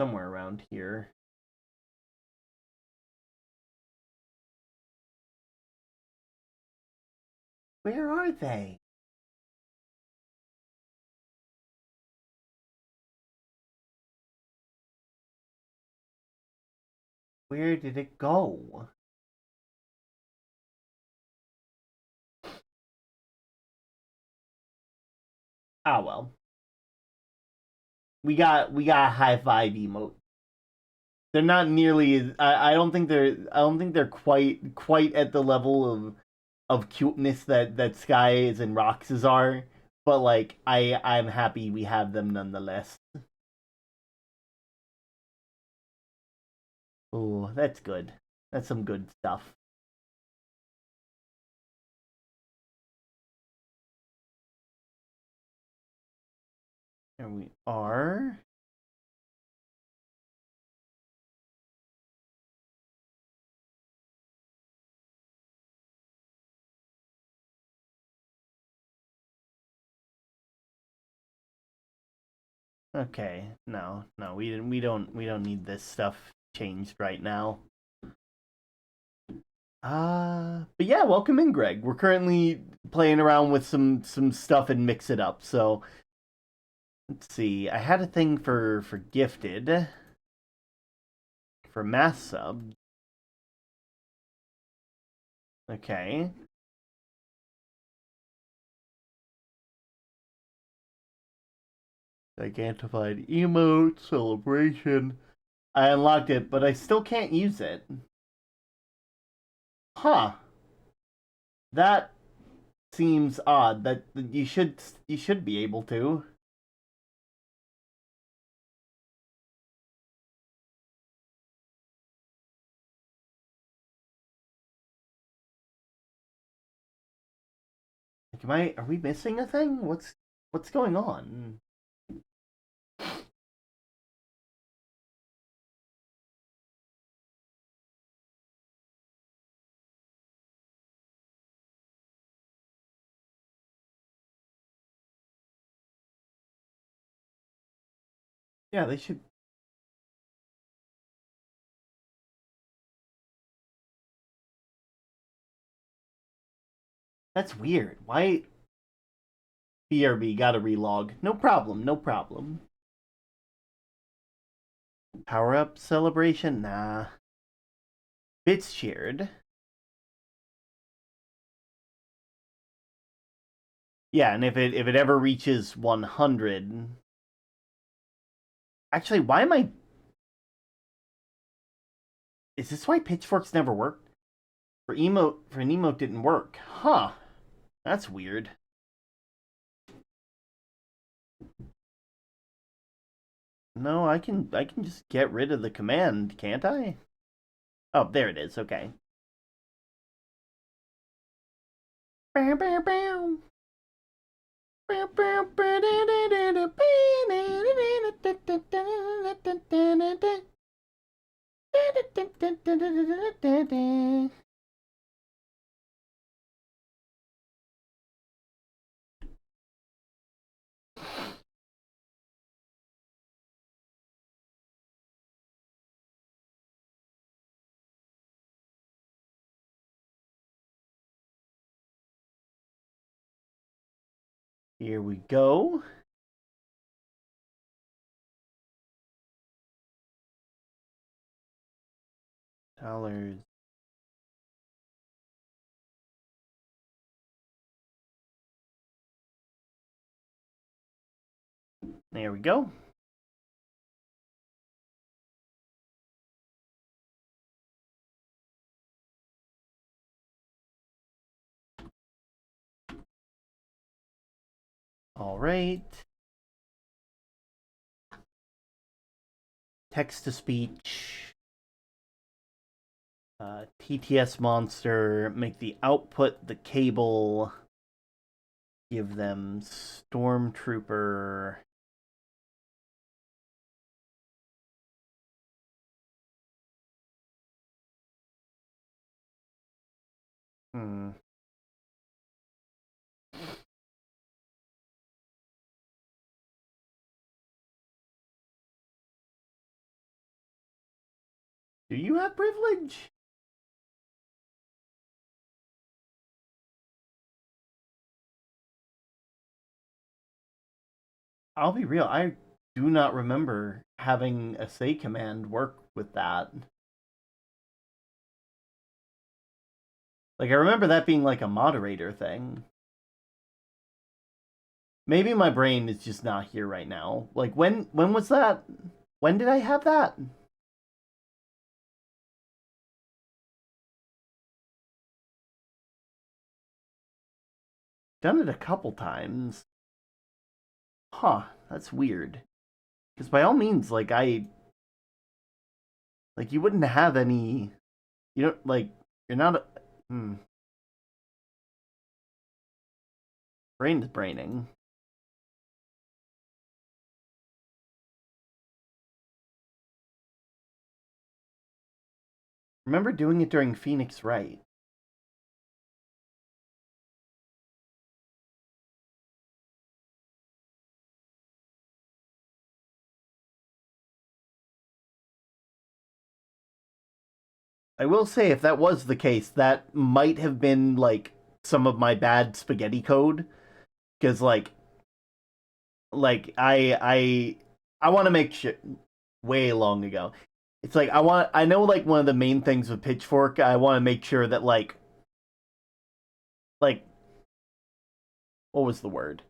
Somewhere around here. Where are they? Where did it go? Ah well. We got a high five emote. They're not nearly. I don't think they're. I don't think they're quite at the level of cuteness that Skies and Rox's are. But like, I'm happy we have them nonetheless. Oh, that's good. That's some good stuff. Here we are. Okay, no, we don't need this stuff changed right now. But yeah, welcome in, Greg. We're currently playing around with some stuff and mix it up. So let's see. I had a thing for gifted, for mass sub. Okay. Gigantified emote celebration. I unlocked it, but I still can't use it. Huh. That seems odd. That you should be able to. Like, are we missing a thing? What's going on? Yeah, they should. That's weird. Why? BRB gotta relog. No problem, no problem. Power up celebration? Nah. Bits shared. Yeah, and if it ever reaches 100. Actually, why am I? Is this why pitchforks never worked? For an emote didn't work. Huh. That's weird. No, I can just get rid of the command, can't I? Oh, there it is. Okay. Bow, bow, bow. Bow, bow, bow, da, da, da, da, da, da, da, da, da. Here we go. Dollars. There we go. All right. Text to speech. TTS monster. Make the output the cable. Give them stormtrooper. Hmm. Do you have privilege? I'll be real. I do not remember having a say command work with that. Like I remember that being like a moderator thing. Maybe my brain is just not here right now. Like when was that? When did I have that? Done it a couple times. Huh, that's weird. Because by all means, like you wouldn't have any. You don't like. You're not. Brain is braining. Remember doing it during Phoenix Wright. I will say, if that was the case, that might have been like some of my bad spaghetti code. Because like I want to make sure. Way long ago, it's like I know like one of the main things with Pitchfork. I want to make sure that like what was the word?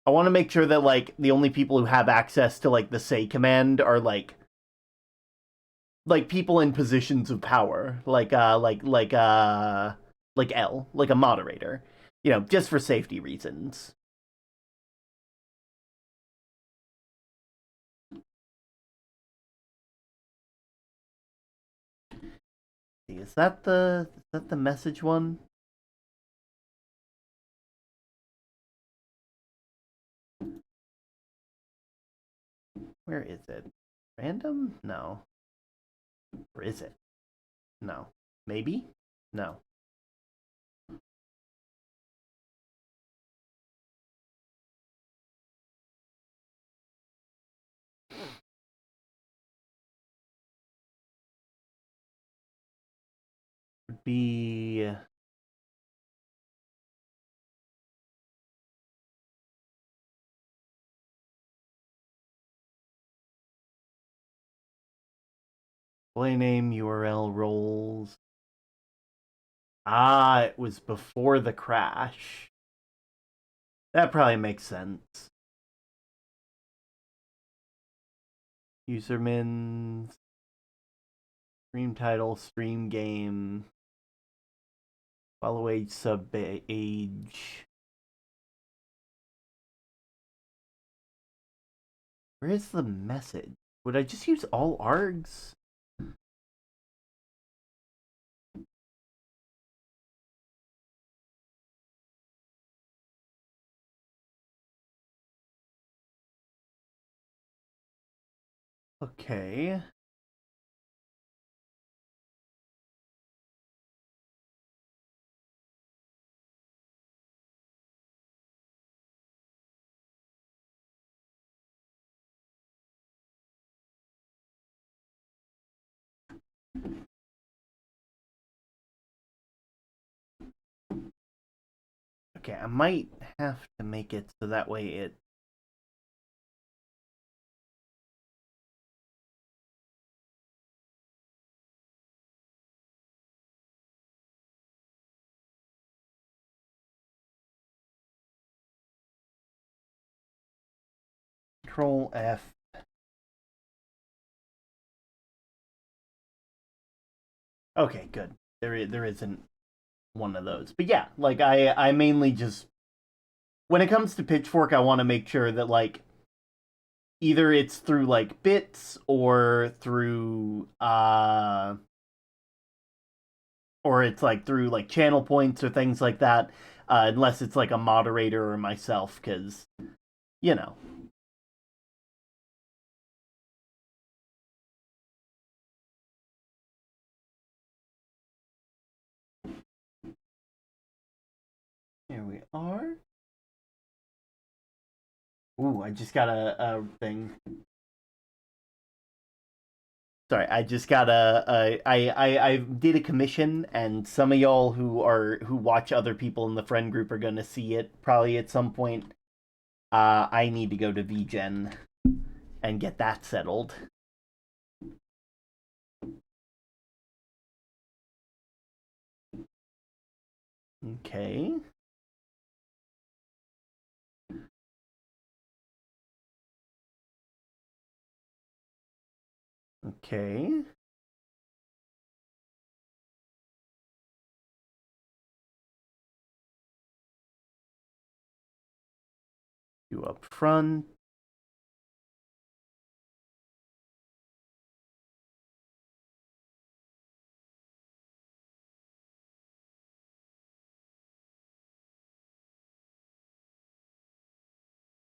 I want to make sure that like the only people who have access to like the say command are like people in positions of power, like L, like a moderator, just for safety reasons. Is that the message one? Where is it? Random? No. Or is it? No. Maybe? No. Would be display name, URL, roles. Ah, it was before the crash. That probably makes sense. Usermin, stream title, stream game, follow age, sub age. Where is the message? Would I just use all args? Okay. Okay, I might have to make it so that way it. Control F. Okay, good. There isn't one of those. But yeah, like I mainly just when it comes to Pitchfork, I want to make sure that like either it's through like bits or it's like through like channel points or things like that, unless it's like a moderator or myself, because you know. are. Ooh, I just got a thing. Sorry, I just got I did a commission, and some of y'all who watch other people in the friend group are gonna see it probably at some point. I need to go to VGen and get that settled. Okay. Okay. You up front.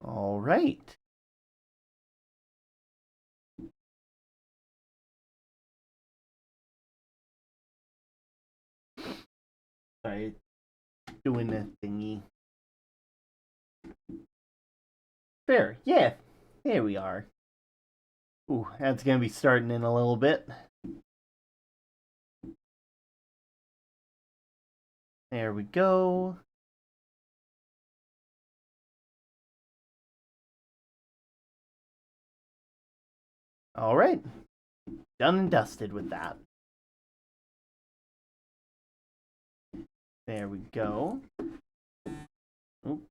All right. Sorry, doing a thingy. Fair, yeah. Here we are. Ooh, that's gonna be starting in a little bit. There we go. All right. Done and dusted with that. There we go. Oop.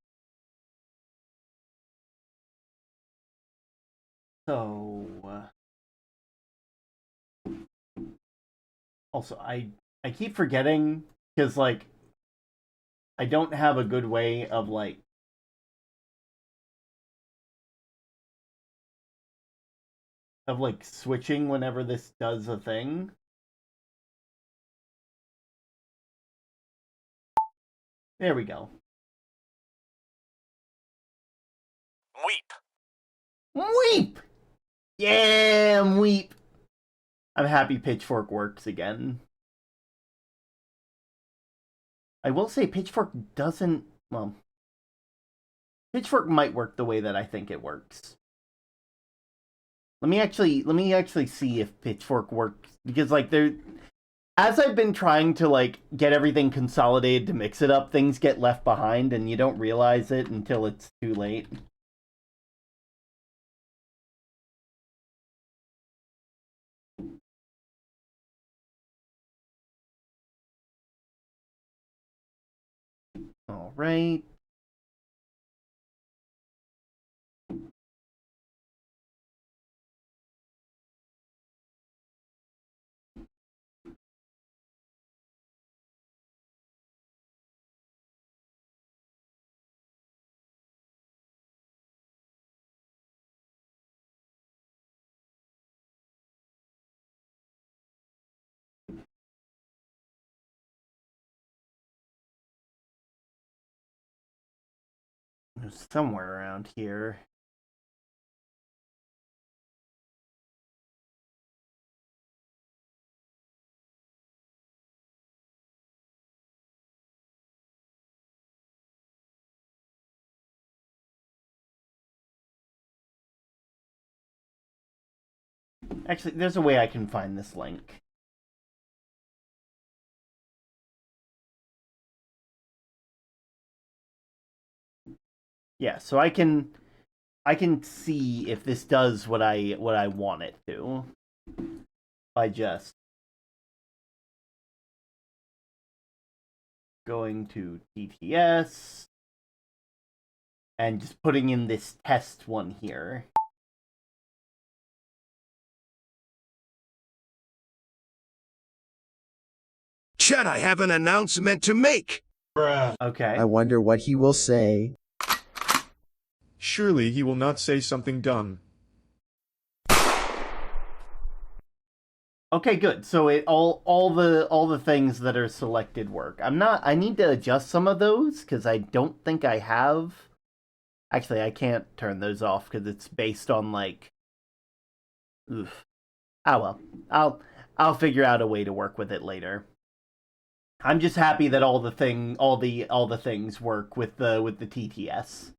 So, also, I keep forgetting because like I don't have a good way of switching whenever this does a thing. There we go. Weep. Weep! Yeah, weep. I'm happy Pitchfork works again. I will say Pitchfork doesn't, well, Pitchfork might work the way that I think it works. Let me actually see if Pitchfork works, because like there, as I've been trying to like get everything consolidated to mix it up, things get left behind and you don't realize it until it's too late. All right. Somewhere around here. Actually, there's a way I can find this link. Yeah, so I can see if this does what I want it to. By just going to TTS and just putting in this test one here. Chet, I have an announcement to make. Okay. I wonder what he will say. Surely he will not say something dumb. Okay, good. So it all the things that are selected work. I need to adjust some of those cuz I don't think I have. Actually, I can't turn those off cuz it's based on like oof. Oh well. I'll figure out a way to work with it later. I'm just happy that all the things work with the TTS.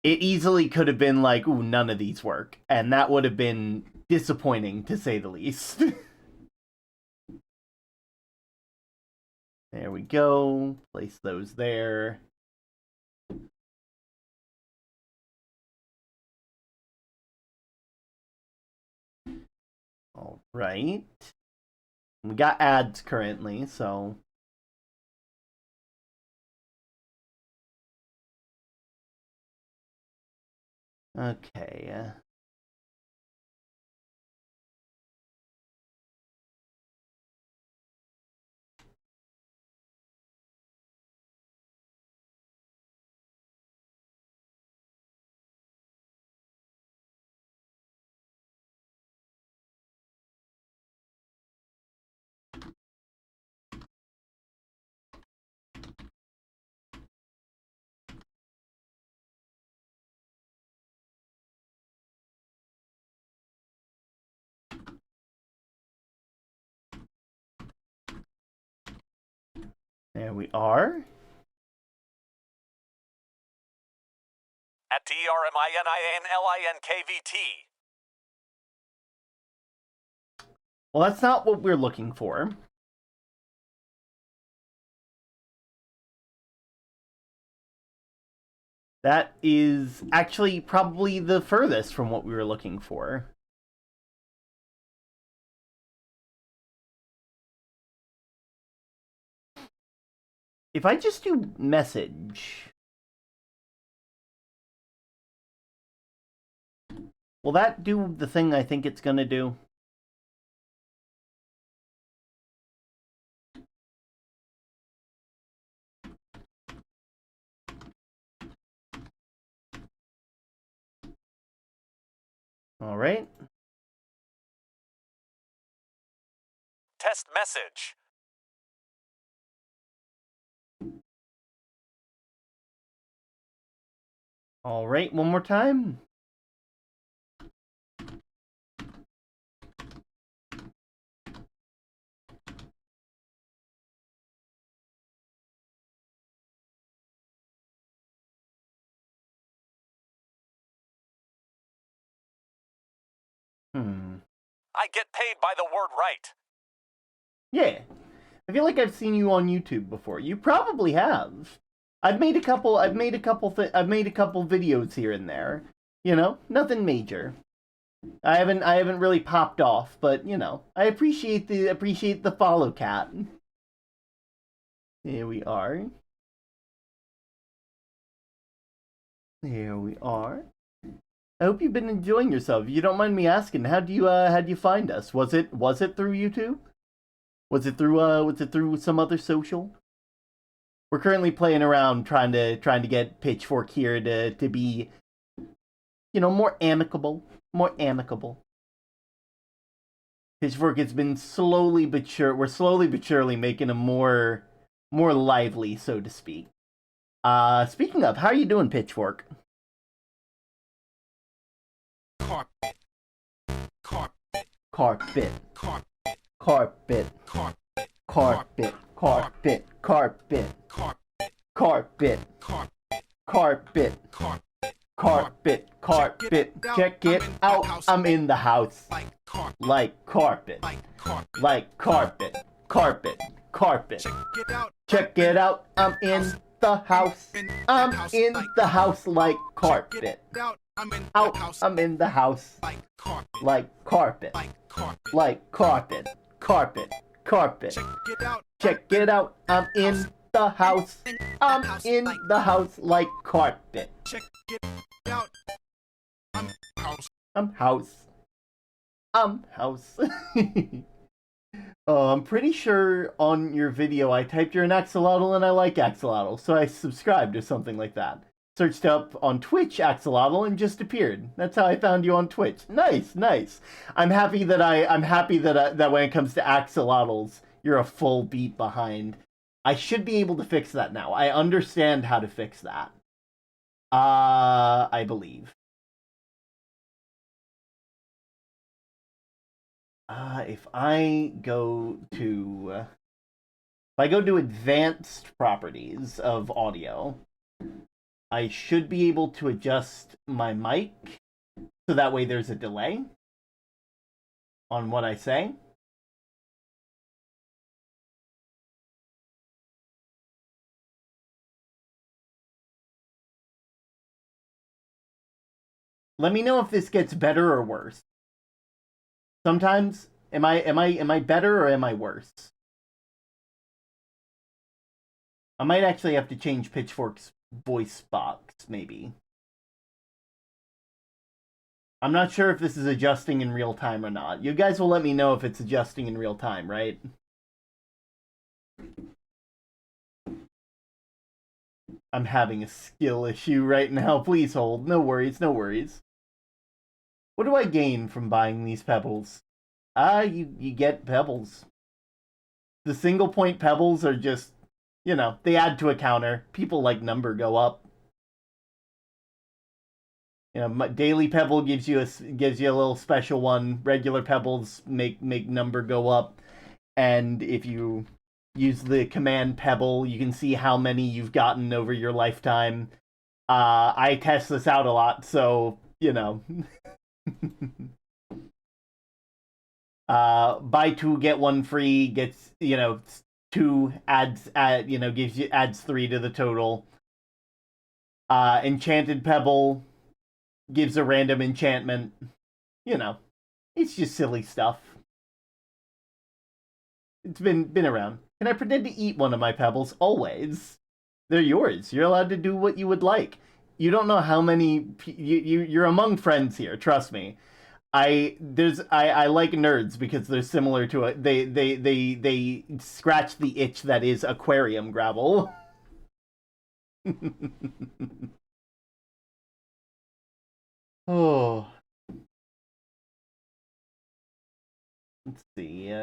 It easily could have been like, ooh, none of these work, and that would have been disappointing to say the least. There we go. Place those there. All right. We got ads currently, so okay. There we are. At TRMININLINKVT. Well, that's not what we're looking for. That is actually probably the furthest from what we were looking for. If I just do message, will that do the thing I think it's gonna do? All right. Test message. All right, one more time. I get paid by the word right. Yeah. I feel like I've seen you on YouTube before. You probably have. I've made a couple videos here and there. You know, nothing major. I haven't really popped off, but you know, I appreciate the follow, cat. Here we are. There we are. I hope you've been enjoying yourself. If you don't mind me asking, how'd you find us? Was it through YouTube? Was it through some other social? We're currently playing around trying to get Pitchfork here to be, you know, more amicable. More amicable. Pitchfork has been we're slowly but surely making him more lively, so to speak. Speaking of, how are you doing, Pitchfork? Carpet. Carpet. Carpet. Carpet. Carpet. Carpet. Carpet. Carpet. Carpet. Carpet. Carpet. Carpet. Check it out. I'm in the house. Like carpet. Like carpet. Carpet. Carpet. Check it out. I'm in the house. I'm in the house like carpet. Out. I'm in the house. Like carpet. Like carpet. Carpet. Carpet. Check it out. I'm in the house. I'm in the house like carpet. I'm house. I'm house. Oh, I'm pretty sure on your video I typed you're an axolotl and I like axolotl, so I subscribed or something like that. Searched up on Twitch axolotl and just appeared. That's how I found you on Twitch. Nice, nice. I'm happy that that when it comes to axolotls, you're a full beat behind. I should be able to fix that now. I understand how to fix that. I believe. If I go to I go to advanced properties of audio, I should be able to adjust my mic so that way there's a delay on what I say. Let me know if this gets better or worse. Sometimes am I better or am I worse? I might actually have to change Pitchfork's voice box, maybe. I'm not sure if this is adjusting in real time or not. You guys will let me know if it's adjusting in real time, right? I'm having a skill issue right now. Please hold. No worries, no worries. What do I gain from buying these pebbles? You get pebbles. The single point pebbles are just, they add to a counter. People like number go up. Daily pebble gives you a little special one. Regular pebbles make number go up, and if you use the command pebble, you can see how many you've gotten over your lifetime. I test this out a lot, so buy two get one free gets two adds adds 3 to the total. Enchanted pebble gives a random enchantment. It's just silly stuff. It's been around. Can I pretend to eat one of my pebbles? Always. They're yours. You're allowed to do what you would like. You don't know how many you're among friends here. Trust me. I like nerds because they're similar to it. They scratch the itch that is aquarium gravel. Oh. Let's see.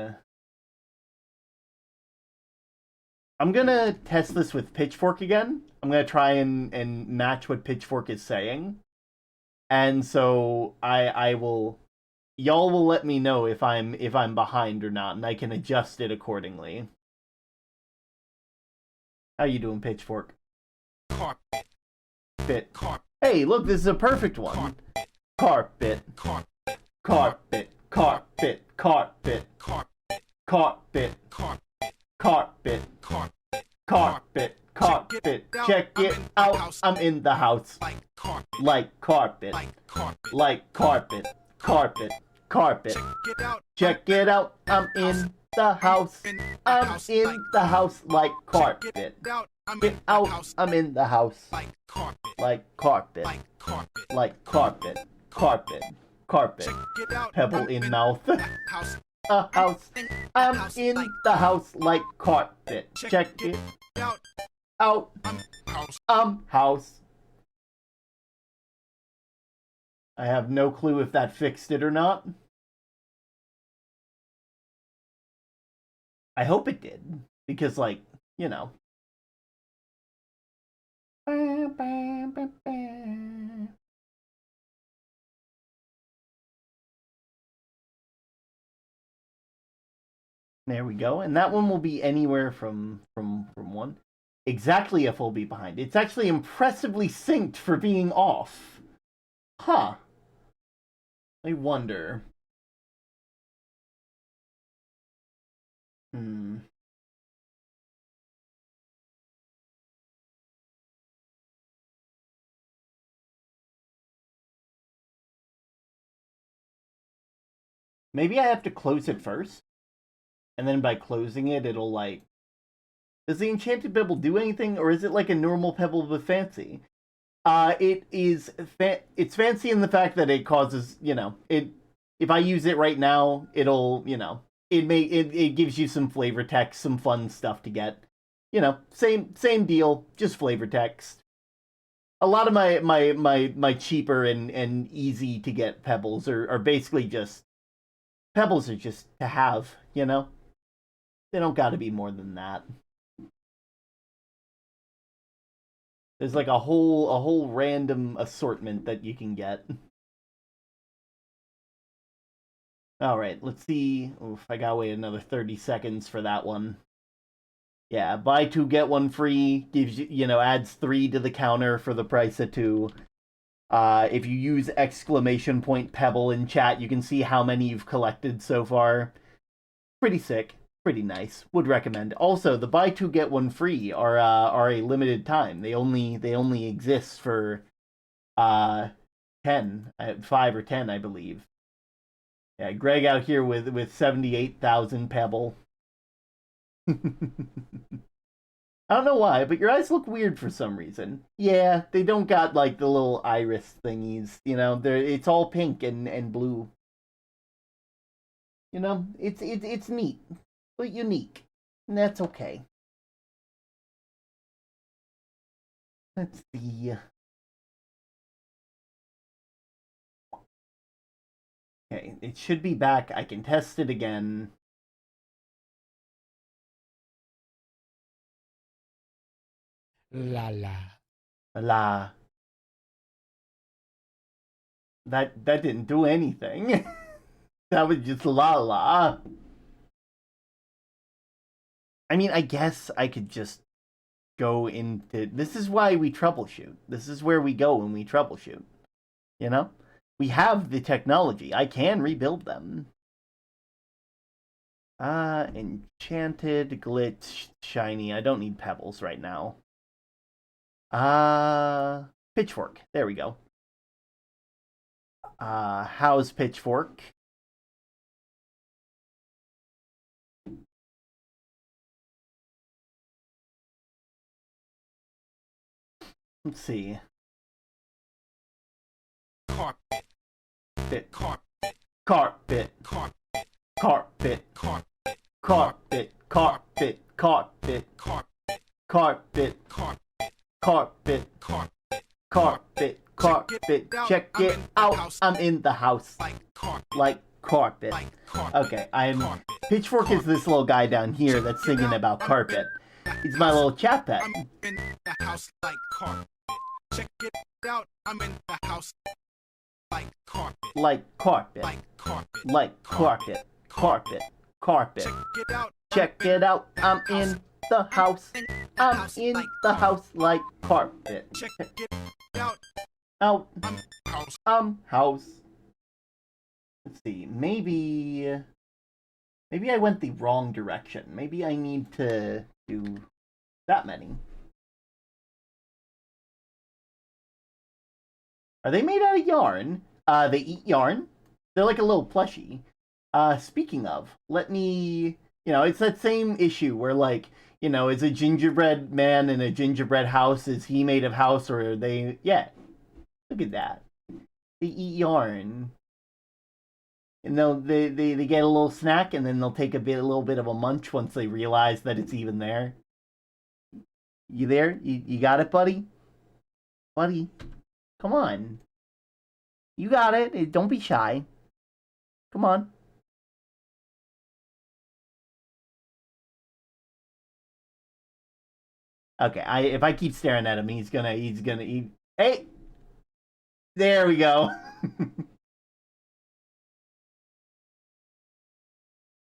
I'm gonna test this with Pitchfork again. I'm gonna try and match what Pitchfork is saying. And so I will y'all will let me know if I'm behind or not, and I can adjust it accordingly. How you doing, Pitchfork? Carpet. Fit. Hey, look, this is a perfect one. Carpet. Carpet. Carpet. Carpet. Carpet. Carpet. Carpet. Carpet. Carpet. Carpet. Carpet. Carpet. Check it out. I'm in the house. Like carpet. Like carpet. Like carpet. Like carpet. Carpet. Check it out. I'm in the house. I'm in the house like carpet. Get out. I'm in the house. Like carpet. Like carpet. Like carpet. Like carpet. Carpet. Carpet. Check it out. Pebble in mouth. House. A house. I'm in the house like carpet. Check it out. out. House. House. I have no clue if that fixed it or not. I hope it did. Because, There we go. And that one will be anywhere from 1. Exactly a full beat behind. It's actually impressively synced for being off. Huh. I wonder. Maybe I have to close it first. And then by closing it, it'll Does the enchanted pebble do anything, or is it like a normal pebble but fancy? It's fancy in the fact that it causes, if I use it right now, it'll, it gives you some flavor text, some fun stuff to get. Same deal, just flavor text. A lot of my cheaper and easy to get pebbles are basically just pebbles are just to have, They don't got to be more than that. There's like a whole random assortment that you can get. All right, let's see. Oof, I gotta wait another 30 seconds for that one. Yeah, buy two get one free gives you, adds 3 to the counter for the price of 2. If you use exclamation point pebble in chat, you can see how many you've collected so far. Pretty sick, pretty nice. Would recommend. Also, the buy two get one free are a limited time. They only exist for 5 or 10, I believe. Yeah, Greg out here with 78,000 pebble. I don't know why, but your eyes look weird for some reason. Yeah, they don't got like the little iris thingies. It's all pink and blue. It's neat, but unique, and that's okay. Let's see. Okay, it should be back. I can test it again. La la. La. That didn't do anything. That was just la la. I mean, I guess I could just go into... This is why we troubleshoot. This is where we go when we troubleshoot. We have the technology. I can rebuild them. Enchanted, glitch, shiny. I don't need pebbles right now. Pitchfork. There we go. How's pitchfork? Let's see. Carpet. Bit. Carpet. Carpet. Carpet. Carpet. Carpet. Carpet. Carpet. Carpet. Carpet. Carpet. Carpet. Carpet. Carpet. Carpet. Carpet. Check it out. I'm in the house. Like carpet. Like carpet. Like carpet. Okay, Carpet. Pitchfork is this little guy down here that's singing about carpet. He's my little chat pet. I'm in the house like carpet. Check it out. I'm in the house like carpet. Like carpet. Like carpet. Like carpet. Carpet. Carpet. Check it out. Check it out. I'm in the house. I'm in the house like carpet. Check it out. Out. House. House. Let's see. Maybe I went the wrong direction. Maybe I need to do that many. Are they made out of yarn? They eat yarn. They're like a little plushie. Speaking of, let me... it's that same issue where, like, is a gingerbread man in a gingerbread house, is he made of house, or are they... Yeah. Look at that. They eat yarn. And they get a little snack, and then they'll take a little bit of a munch once they realize that it's even there. You there? You got it, buddy? Buddy? Come on. You got it. Don't be shy. Come on. Okay, if I keep staring at him, he's gonna eat. Hey! There we go.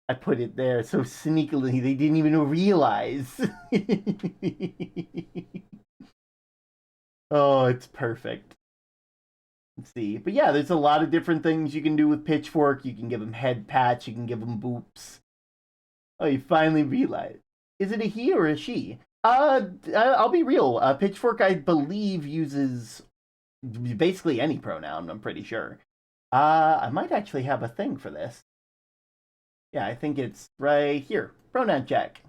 I put it there so sneakily they didn't even realize. Oh, it's perfect. Let's see. But yeah, there's a lot of different things you can do with Pitchfork. You can give him head pats. You can give him boops. Oh, you finally realized. Is it a he or a she? I'll be real. Pitchfork, I believe, uses basically any pronoun, I'm pretty sure. I might actually have a thing for this. Yeah, I think it's right here. Pronoun check.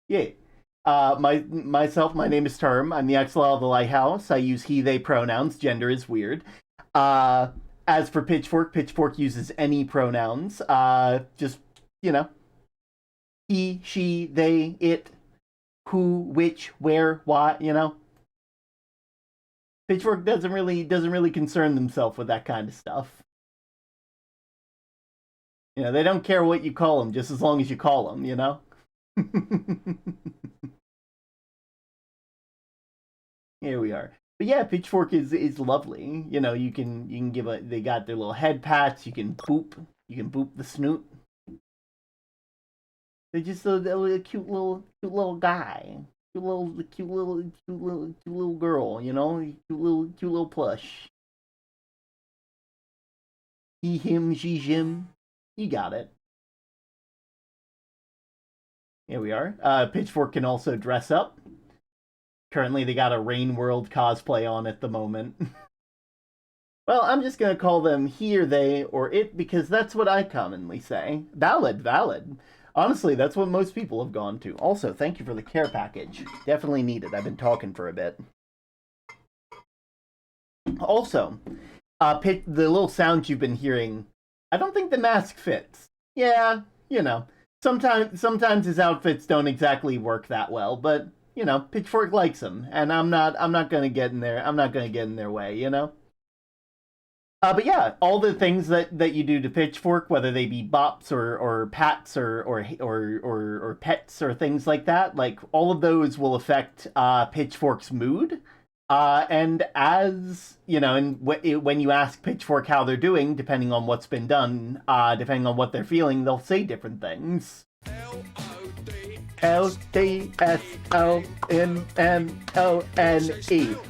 Yeah. My name is Term. I'm the XLL of the Lighthouse. I use he, they pronouns. Gender is weird. As for Pitchfork uses any pronouns. Just, he, she, they, it, who, which, where, why, Pitchfork doesn't really concern themselves with that kind of stuff. They don't care what you call them, just as long as you call them, Here we are. But yeah, Pitchfork is lovely. You can give they got their little head pats, you can boop the snoot. They're just a cute little guy. Cute little girl, you know? Cute little plush. He, him, she, him. You got it. Here we are. Pitchfork can also dress up. Currently, they got a Rain World cosplay on at the moment. Well, I'm just gonna call them he or they or it because that's what I commonly say. Valid. Honestly, that's what most people have gone to. Also, thank you for the care package. Definitely needed. I've been talking for a bit. Also, the little sounds you've been hearing, I don't think the mask fits. Yeah, you know, sometimes his outfits don't exactly work that well, but you know, Pitchfork likes him, and I'm not gonna get in there. I'm not gonna get in their way, you know. But yeah, all the things that you do to Pitchfork, whether they be bops or pats or pets or things like that, like all of those will affect Pitchfork's mood. And as you know, and when you ask Pitchfork how they're doing, depending on what's been done, depending on what they're feeling, they'll say different things. LDSONNONE.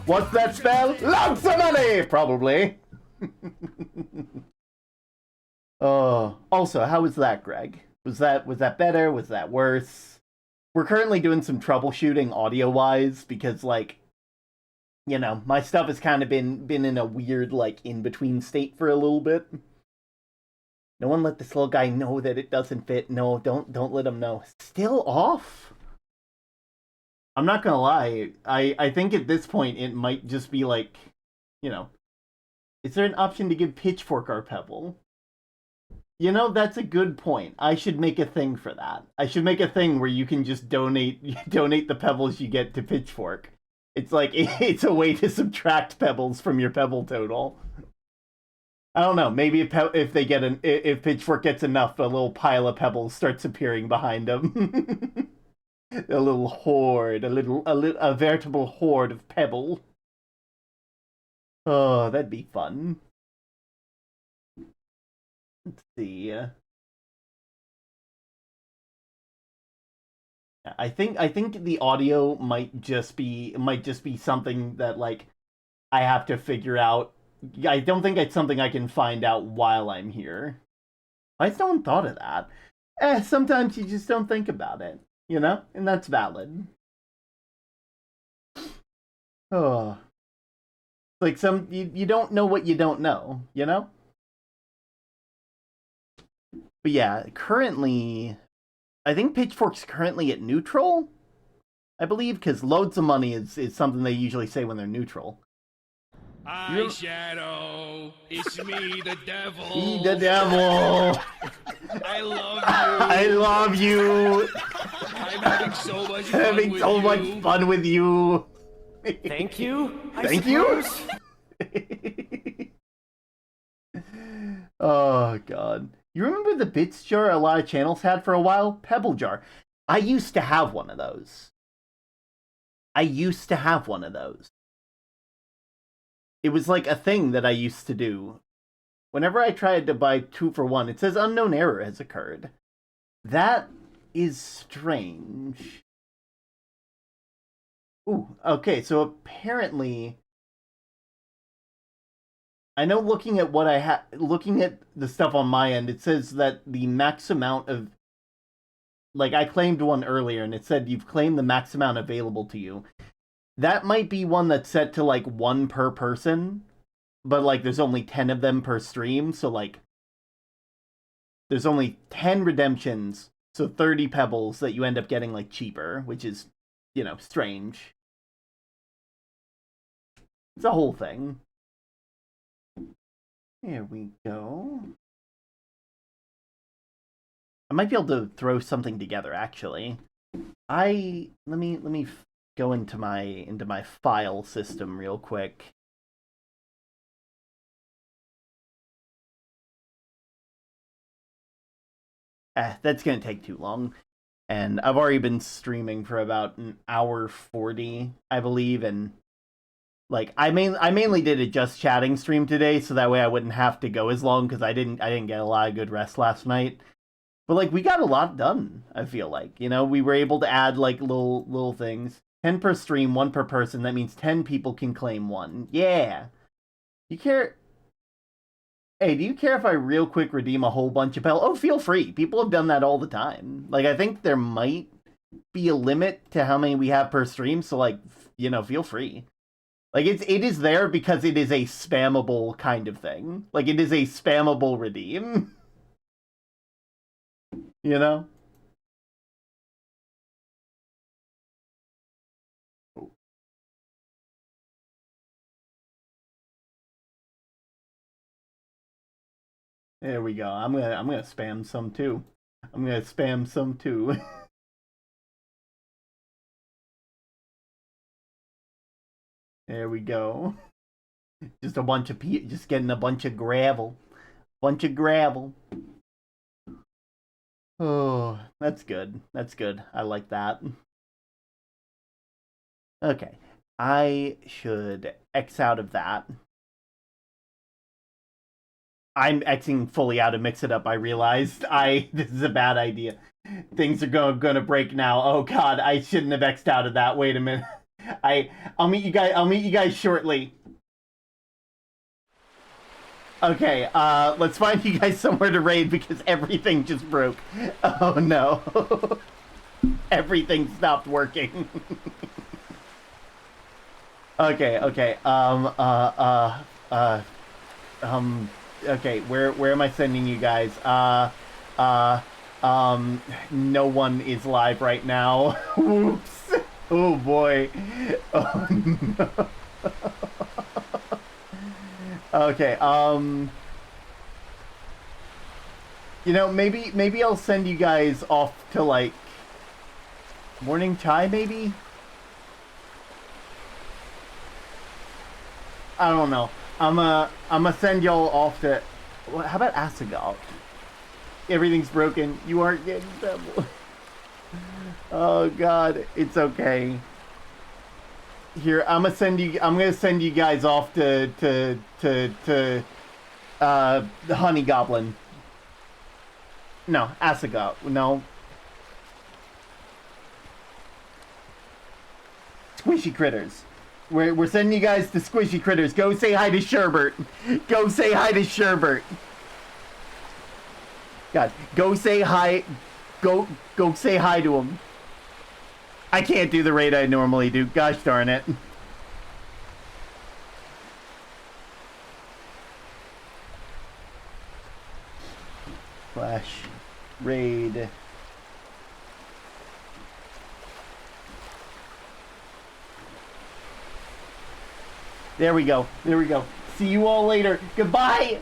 What's that spell? Lots of money, probably. Oh, also, how was that, Greg? Was that better? Was that worse? We're currently doing some troubleshooting audio-wise because, like, you know, my stuff has kind of been in a weird, like, in-between state for a little bit. No one let this little guy know that it doesn't fit. No, don't let him know. Still off? I'm not gonna lie. I think at this point it might just be like, you know, is there an option to give Pitchfork our pebble? You know, that's a good point. I should make a thing for that. I should make a thing where you can just donate the pebbles you get to Pitchfork. It's like, it's a way to subtract pebbles from your pebble total. I don't know. Maybe if Pitchfork gets enough, a little pile of pebbles starts appearing behind him. A little horde, a veritable horde of pebble. Oh, that'd be fun. Let's see. I think the audio might just be something that, like, I have to figure out. I don't think it's something I can find out while I'm here. I just don't thought of that. Sometimes you just don't think about it, you know? And that's valid. Oh. Like you don't know what you don't know, you know? But yeah, currently, I think Pitchfork's currently at neutral, I believe, because loads of money is something they usually say when they're neutral. Hi, Shadow. It's me, the devil. The devil. I love you. I love you. I'm having so much fun Having so much fun with you. Thank you. Thank you. Oh god. You remember the bits jar a lot of channels had for a while? Pebble jar. I used to have one of those. It was like a thing that I used to do. Whenever I tried to buy 2 for 1, it says unknown error has occurred. That is strange. Ooh, okay, so apparently I know looking at the stuff on my end, it says that the max amount of, like, I claimed one earlier and it said you've claimed the max amount available to you. That might be one that's set to, like, 1 per person, but, like, there's only 10 of them per stream, so, like, there's only 10 redemptions, so 30 pebbles that you end up getting, like, cheaper, which is, you know, strange. It's a whole thing. Here we go. I might be able to throw something together, actually. Let me go into my file system real quick. That's gonna take too long. And I've already been streaming for about an hour 40, I believe, and like I mainly did a just chatting stream today, so that way I wouldn't have to go as long because I didn't get a lot of good rest last night. But like we got a lot done, I feel like. You know, we were able to add like little things. 10 per stream, 1 per person. That means 10 people can claim 1. Yeah. You care? Hey, do you care if I real quick redeem a whole bunch of pel? Oh, feel free. People have done that all the time. Like, I think there might be a limit to how many we have per stream, so like, you know, feel free. Like, it is there because it is a spammable kind of thing. Like, it is a spammable redeem. You know? There we go. I'm gonna spam some too. I'm gonna spam some too. There we go. Just a bunch of just getting a bunch of gravel. Bunch of gravel. Oh, that's good. That's good. I like that. Okay. I should X out of that. I'm Xing fully out of Mix It Up. I realized this is a bad idea. Things are gonna break now. Oh god, I shouldn't have X'd out of that. Wait a minute. I'll meet you guys shortly. Okay, let's find you guys somewhere to raid because everything just broke. Oh no. Everything stopped working. Okay, okay, where am I sending you guys? No one is live right now. Whoops. Oh boy. Oh no. Okay, you know, maybe I'll send you guys off to like morning chai maybe? I don't know. I'm gonna send y'all off to. How about Asagal? Everything's broken. You aren't getting them. Oh God, it's okay. Here, I'm gonna send you guys off to the Honey Goblin. No, Asagal. No. Squishy Critters. We're sending you guys to Squishy Critters. Go say hi to Sherbert. Go say hi to Sherbert. God, go say hi. Go say hi to him. I can't do the raid I normally do. Gosh darn it. Flash raid. There we go. There we go. See you all later. Goodbye.